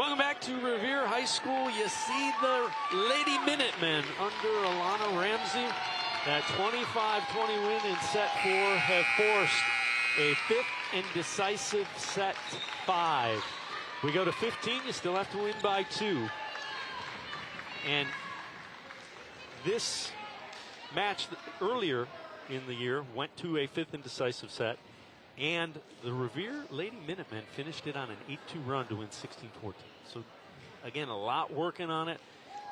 Welcome back to Revere High School. You see the Lady Minutemen under Alana Ramsey. That 25-20 win in set 4 have forced a 5th and decisive set 5. We go to 15. You still have to win by 2. And this match earlier in the year went to a 5th and decisive set. And the Revere Lady Minutemen finished it on an 8-2 run to win 16-14. So, again, a lot working on it.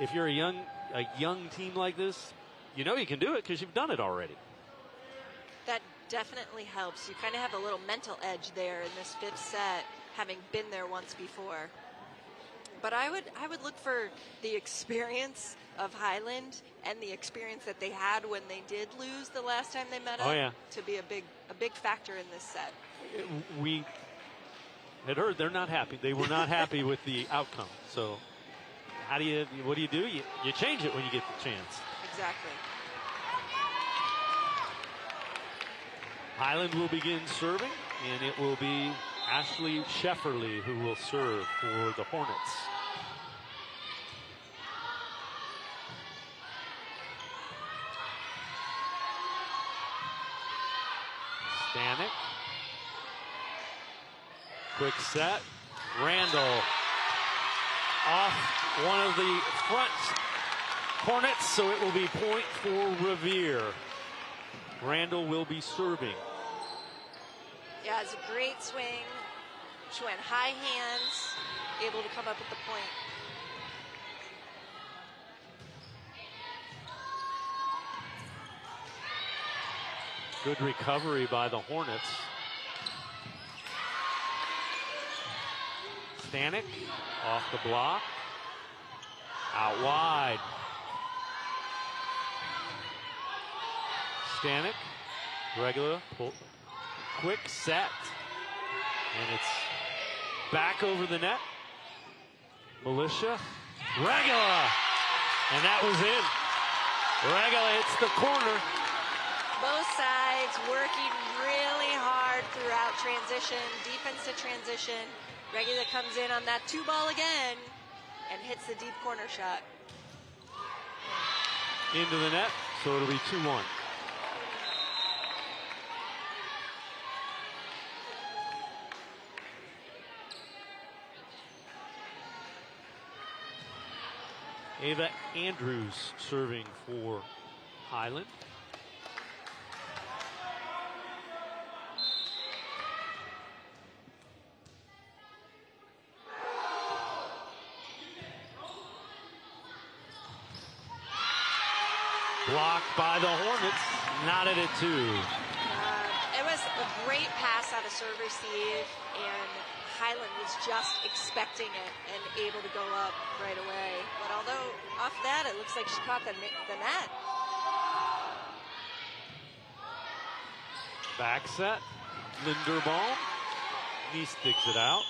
If you're a young team like this, you know you can do it because you've done it already. That definitely helps. You kind of have a little mental edge there in this 5th set, having been there once before. But I would look for the experience of Highland and the experience that they had when they did lose the last time they met up to be a big factor in this set. We had heard they're not happy. They were not happy with the outcome. So what do? You change it when you get the chance. Exactly. Highland will begin serving, and it will be Ashley Shefferly who will serve for the Hornets. Stanek. Quick set. Randall off one of the front Hornets, so it will be point for Revere. Randall will be serving. Yeah, it's a great swing. She went high hands, able to come up with the point. Good recovery by the Hornets. Stanek off the block. Out wide. Stanek, regular, pull, quick set. And it's back over the net. Militia, regular. And that was in. Regular hits the corner. Both sides working really hard throughout transition, defense to transition. Regular comes in on that 2-ball again and hits the deep corner shot. Into the net, so it'll be 2-1. Ava Andrews serving for Highland. Blocked by the Hornets, knotted at 2. It was a great pass out of serve receive, and Highland was just expecting it and able to go up right away. But although off that, it looks like she caught the net. Back set, Linderbaum. Nice digs it out.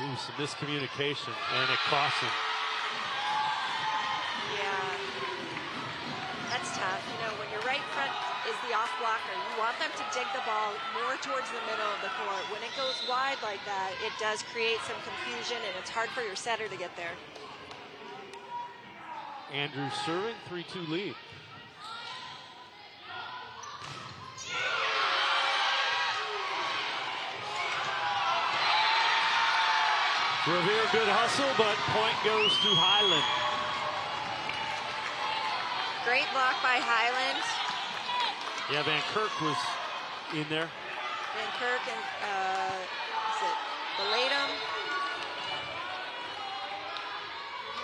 Ooh, some miscommunication, and a crossing. That's tough. You know, when your right front is the off blocker, you want them to dig the ball more towards the middle of the court. When it goes wide like that, it does create some confusion, and it's hard for your setter to get there. Andrews serving, 3-2 lead. Revere, good hustle, but point goes to Highland. Great block by Highland. Yeah, Van Kirk was in there. Van Kirk and, is it Belatum?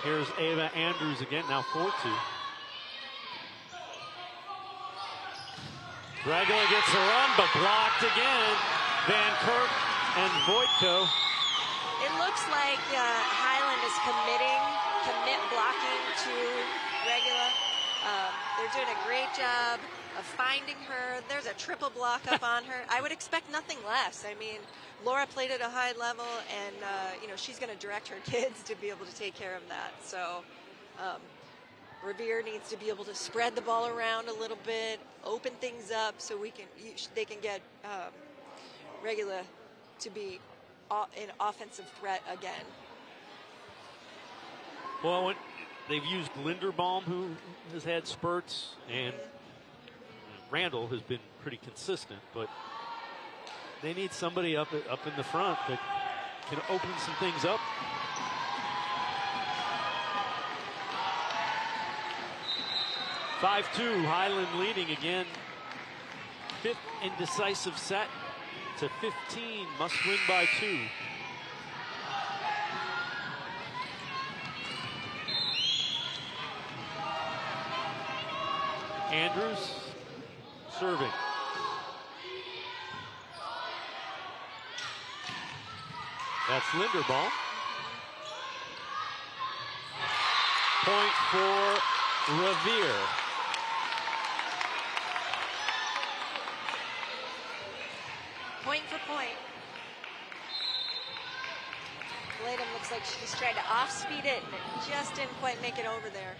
Here's Ava Andrews again, now 4-2. Regula gets a run, but blocked again. Van Kirk and Voitko. It looks like Highland is commit blocking to Regula. They're doing a great job of finding her. There's a triple block up on her. I would expect nothing less. I mean, Laura played at a high level, and you know, she's going to direct her kids to be able to take care of that. So Revere needs to be able to spread the ball around a little bit, open things up so they can get Regula to be an offensive threat again. Well, they've used Linderbaum, who has had spurts, and Randall has been pretty consistent, but they need somebody up in the front that can open some things up. (5-2), Highland leading again. Fifth and decisive set to 15. Must win by 2. Andrews serving. That's Linderbaum. Point for Revere. Point for point. Bladum looks like she's tried to off-speed it, and it just didn't quite make it over there.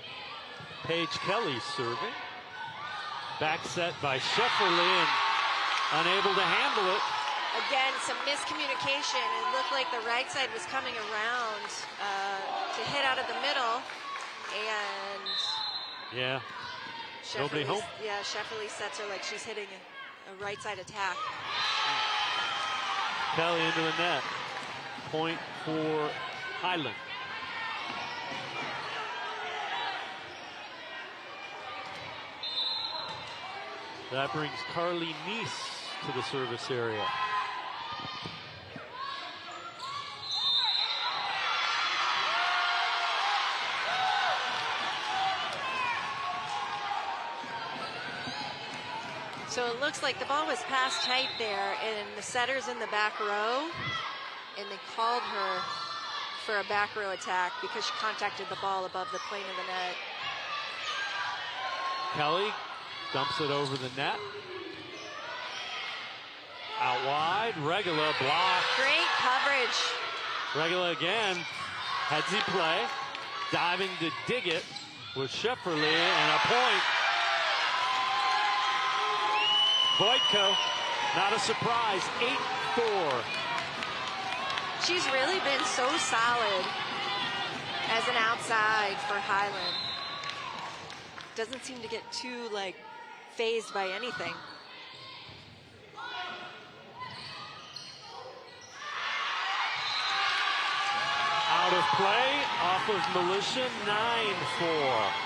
Paige Kelly serving. Back set by Shefferly and unable to handle it. Again, some miscommunication. It looked like the right side was coming around to hit out of the middle, and yeah, nobody home. Yeah, Shefferly sets her like she's hitting a right side attack. Kelly into the net. Point for Highland. That brings Carly Neese to the service area. So it looks like the ball was passed tight there, and the setter's in the back row, and they called her for a back row attack because she contacted the ball above the plane of the net. Kelly dumps it over the net. Out wide, Regula block. Great coverage. Regula again, heads the play, diving to dig it with Shefferly, and a point. Voitko, not a surprise, 8-4. She's really been so solid as an outside for Highland. Doesn't seem to get too, like, phased by anything. Out of play, off of Militia, 9-4.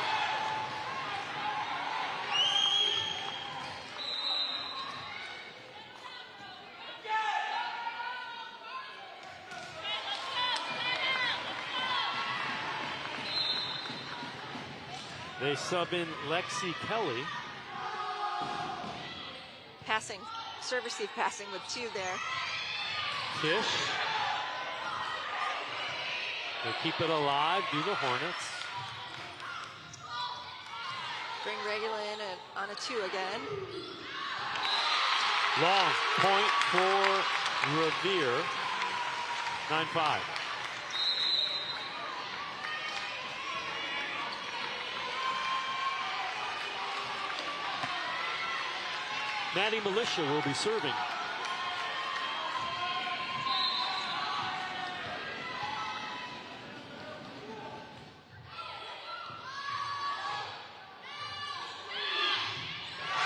They sub in Lexi Kelly. Passing, serve receive passing with 2 there. Kish. They keep it alive, do the Hornets. Bring Regula in on a 2 again. Long point for Revere. 9-5. Maddie Militia will be serving.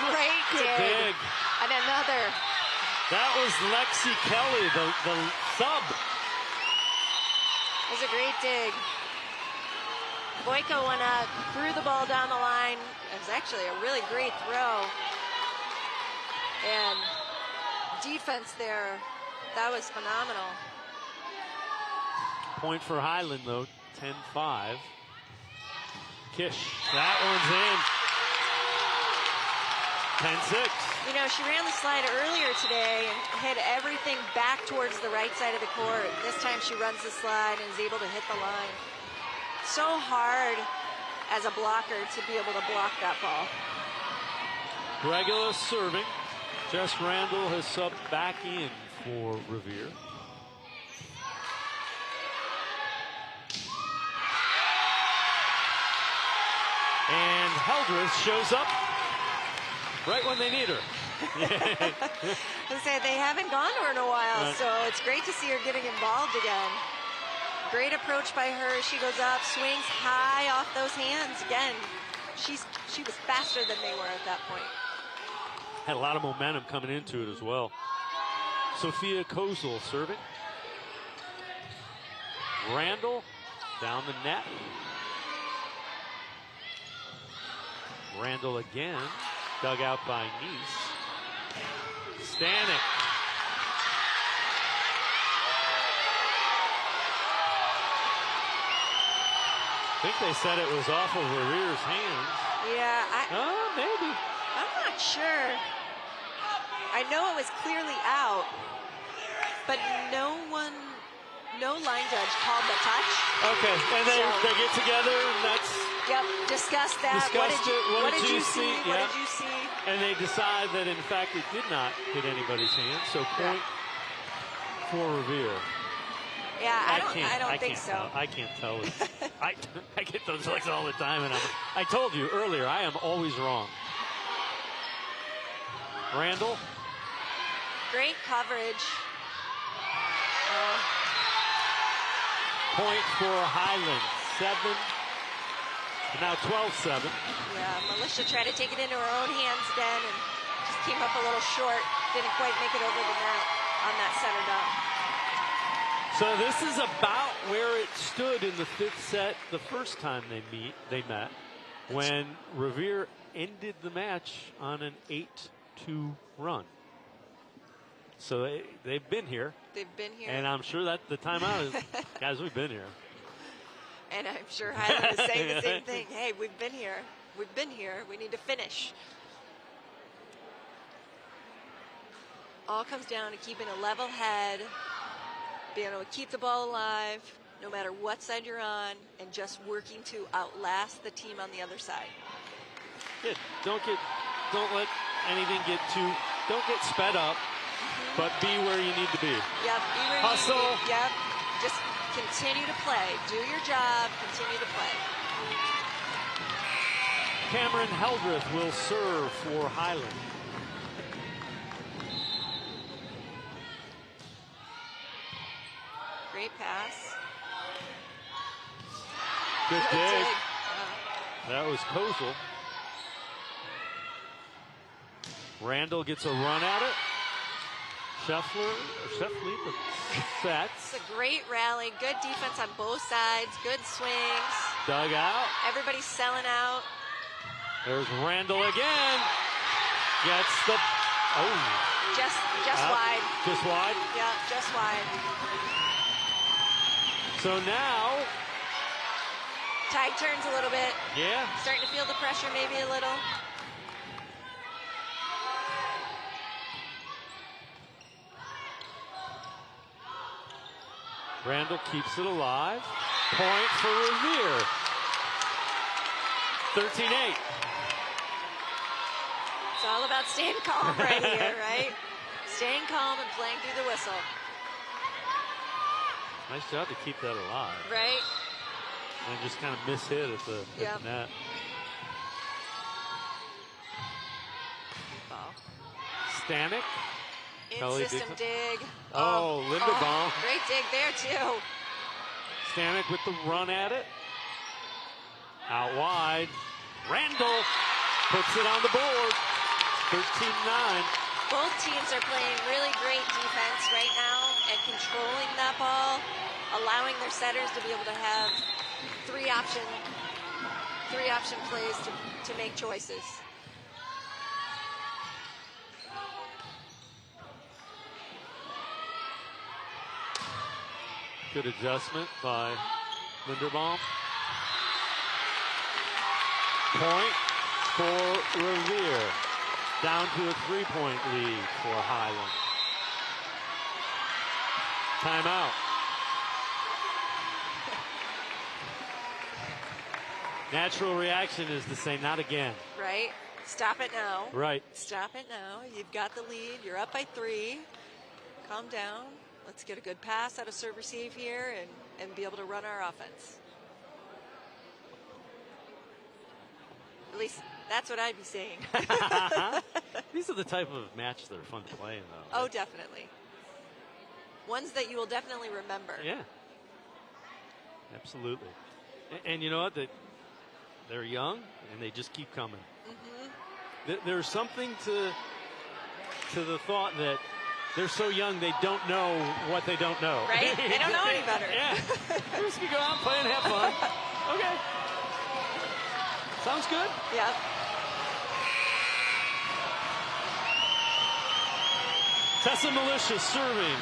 Great dig. And another. That was Lexi Kelly, the sub. It was a great dig. Voitko went up, threw the ball down the line. It was actually a really great throw. And defense there, that was phenomenal. Point for Highland, though, 10-5. Kish, that one's in. 10-6. You know, she ran the slide earlier today and hit everything back towards the right side of the court. This time she runs the slide and is able to hit the line. So hard as a blocker to be able to block that ball. Regula serving. Jess Randall has subbed back in for Revere. And Heldreth shows up right when they need her. I said they haven't gone to her in a while, so it's great to see her getting involved again. Great approach by her. She goes up, swings high off those hands. Again, she was faster than they were at that point. Had a lot of momentum coming into it as well. Sophia Kozel serving. Randall down the net. Randall again, dug out by Nice. Stanek. I think they said it was off of Revere's hands. Yeah, Maybe. I'm not sure. I know it was clearly out, but no line judge called the touch. Okay, and they get together and that's... Yep, discuss that. What did you see? What did you see? And they decide that in fact it did not hit anybody's hand, so point for Revere. Yeah, I don't think so. I can't tell. I get those looks all the time, and I told you earlier, I am always wrong. Randall. Great coverage. Point for Highland. 7. Now 12-7. Yeah, Militia tried to take it into her own hands then and just came up a little short. Didn't quite make it over the net on that center dot. So this is about where it stood in the 5th set the first time they met, when Revere ended the match on an 8-2 run. So they've been here. They've been here. And I'm sure that the timeout is, guys, we've been here. And I'm sure Highland is saying the same thing. Hey, we've been here. We've been here. We need to finish. All comes down to keeping a level head, being able to keep the ball alive, no matter what side you're on, and just working to outlast the team on the other side. Good. Don't let anything don't get sped up, but be where you need to be. Yep, be where Hustle. you need to be. Yep, just continue to play. Do your job, continue to play. Cameron Heldreth will serve for Highland. Great pass. Good dig. Wow. That was Kozel. Randall gets a run at it. Sheffley sets. It's a great rally. Good defense on both sides. Good swings. Dug out. Everybody's selling out. There's Randall again. Gets the... Just wide. Just wide? Yeah, just wide. So now... Tide turns a little bit. Yeah. Starting to feel the pressure maybe a little. Randall keeps it alive. Point for Revere. 13-8. It's all about staying calm right here, right? Staying calm and playing through the whistle. Nice job to keep that alive. Right? And just kind of miss-hit at the net. Ball. Stanek. In-system dig. Linderbaum. Great dig there, too. Stanek with the run at it. Out wide. Randall puts it on the board. 13-9. Both teams are playing really great defense right now and controlling that ball, allowing their setters to be able to have three option plays to make choices. Good adjustment by Linderbaum. Point for Revere. Down to a 3-point lead for Highland. Timeout. Natural reaction is to say, not again. Right? Stop it now. Right. Stop it now. You've got the lead. You're up by 3. Calm down. Let's get a good pass out of serve receive here and be able to run our offense. At least that's what I'd be saying. These are the type of matches that are fun to play in, though. Oh, Right? definitely. Ones that you will definitely remember. Yeah. Absolutely. And you know what? They're young, and they just keep coming. There's something to the thought that they're so young they don't know what they don't know. Right? They don't know any better. Yeah. They're just going to go out and play and have fun. Okay. Sounds good. Yeah. Tessa Militia serving.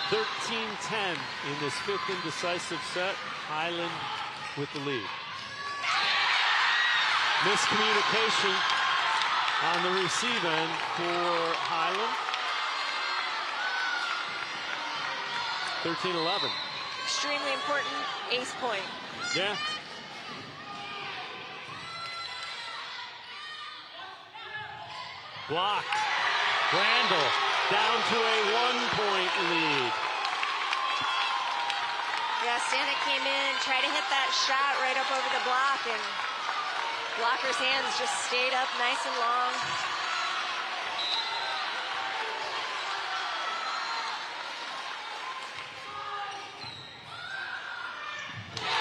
13-10 in this fifth indecisive set. Highland with the lead. Miscommunication on the receive end for Highland. 13-11. Extremely important ace point. Yeah. Blocked. Randall down to a 1-point lead. Yeah, Stanek came in, tried to hit that shot right up over the block, and blocker's hands just stayed up nice and long.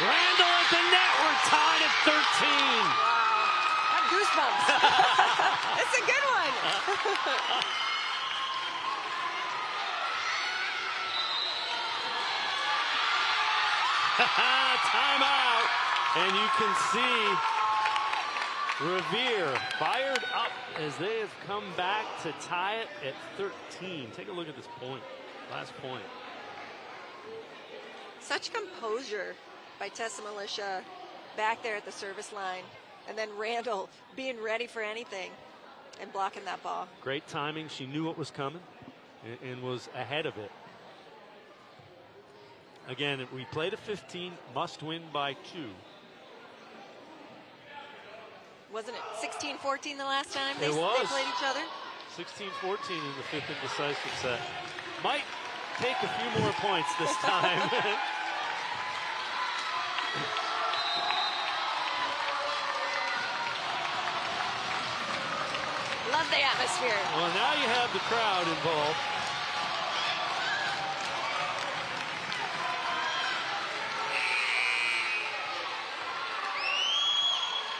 Randall at the net. We're tied at 13. Wow. I have goosebumps. It's a good one. Timeout. And you can see Revere fired up as they have come back to tie it at 13. Take a look at this point. Last point. Such composure by Tessa Militia back there at the service line. And then Randall being ready for anything and blocking that ball. Great timing. She knew what was coming and was ahead of it. Again, we played a 15, must win by 2. Wasn't it 16-14 the last time they was. played each other? 16-14 in the fifth indecisive set. Might take a few more points this time. Love the atmosphere. Well, now you have the crowd involved.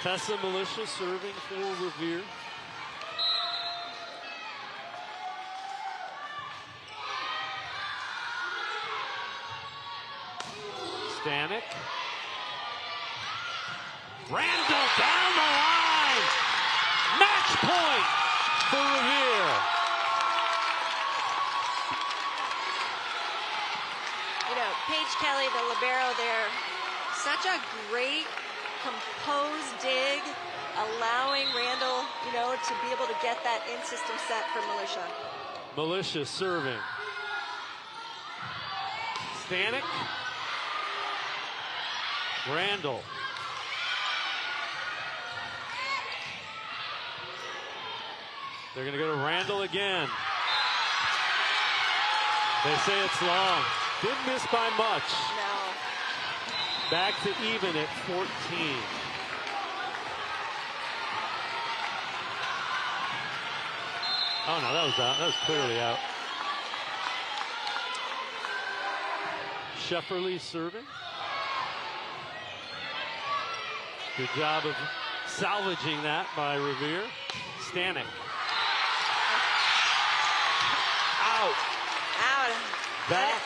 Tessa Militia serving for Revere. Stanek. Randall down the line. Match point for Revere. You know, Paige Kelly, the libero there, such a great composed dig, allowing Randall, you know, to be able to get that in-system set for Militia. Militia serving. Stanek. Randall. They're going to go to Randall again. They say it's long. Didn't miss by much. No. Back to even at 14. Oh no, that was out. That was clearly out. Shefferly serving. Good job of salvaging that by Revere. Stanek. Out. Out. Back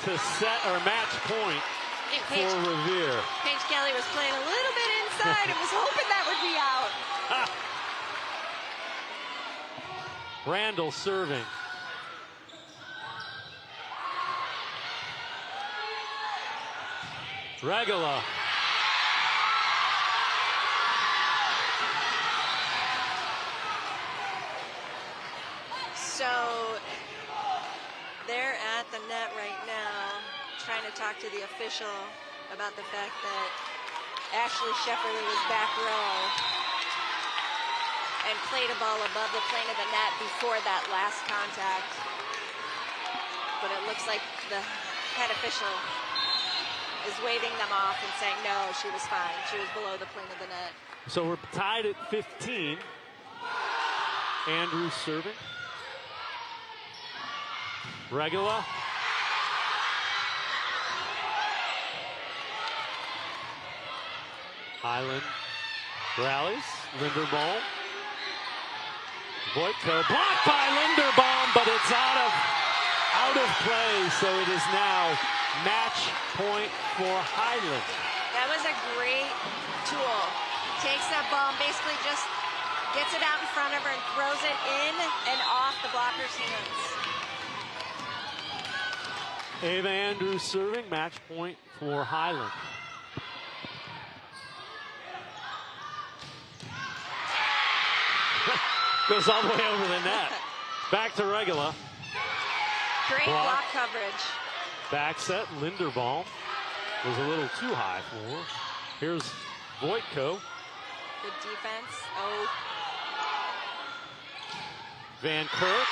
to set or match point for Revere. Paige Kelly was playing a little bit inside and was hoping that would be out. Randall serving. Regula. So they're at the net right now, trying to talk to the official about the fact that Ashley Shefferly was back row and played a ball above the plane of the net before that last contact. But it looks like the head official is waving them off and saying, no, she was fine. She was below the plane of the net. So we're tied at 15. Andrews serving. Regula. Highland rallies. Linderbaum. Voitko blocked by Linderbaum, but it's out of play. So it is now match point for Highland. That was a great tool. Takes that ball and basically just gets it out in front of her and throws it in and off the blocker's hands. Ava Andrews serving, match point for Highland. Goes all the way over the net. Back to Regula. Great block coverage. Back set, Linderbaum was a little too high for her. Here's Voitko. Good defense. Oh. Van Kirk.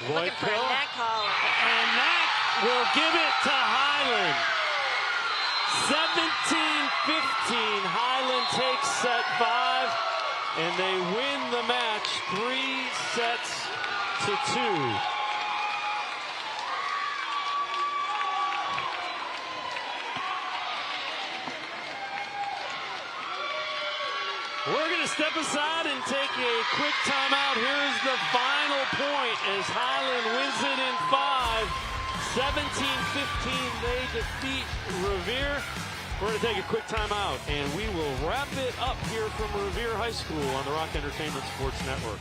Looking for a net call. And that will give it to Highland. 17-15. Highland takes set 5, and they win the match 3-2. We're going to step aside and take a quick timeout. Here's the final point as Highland wins it in 5. 17-15, they defeat Revere. We're going to take a quick timeout, and we will wrap it up here from Revere High School on the Rock Entertainment Sports Network.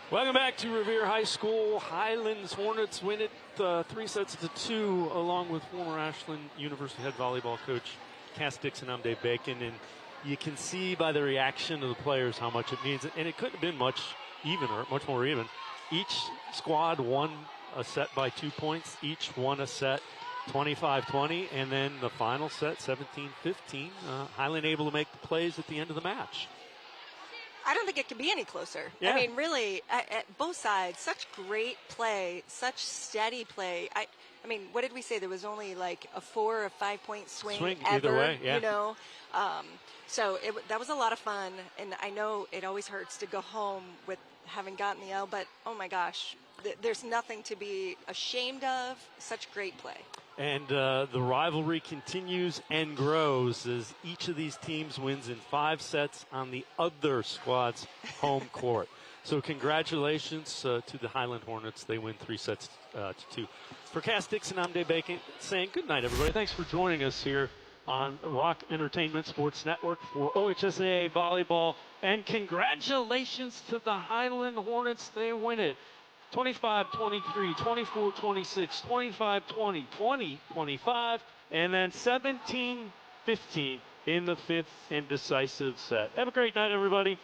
Welcome back to Revere High School. Highlands Hornets win it 3-2 along with former Ashland University head volleyball coach Cass Dixon. I'm Dave Bacon, and you can see by the reaction of the players how much it means. And it couldn't have been much more even. Each squad won a set by 2 points. Each won a set 25-20, and then the final set 17-15. Highland able to make the plays at the end of the match. I don't think it can be any closer. Yeah. I mean, really, at both sides, such great play, such steady play. I mean, what did we say? There was only like a 4 or 5 point swing ever. Either way, yeah. You know, so that was a lot of fun. And I know it always hurts to go home with having gotten the L, but oh my gosh, there's nothing to be ashamed of. Such great play. And the rivalry continues and grows as each of these teams wins in 5 sets on the other squad's home court. So congratulations to the Highland Hornets. They win 3 sets to 2. For Cass Dixon, I'm Dave Bacon saying good night, everybody. Thanks for joining us here on Rock Entertainment Sports Network for OHSAA Volleyball. And congratulations to the Highland Hornets. They win it. 25-23, 24-26, 25-20, 20-25, and then 17-15 in the 5th and decisive set. Have a great night, everybody.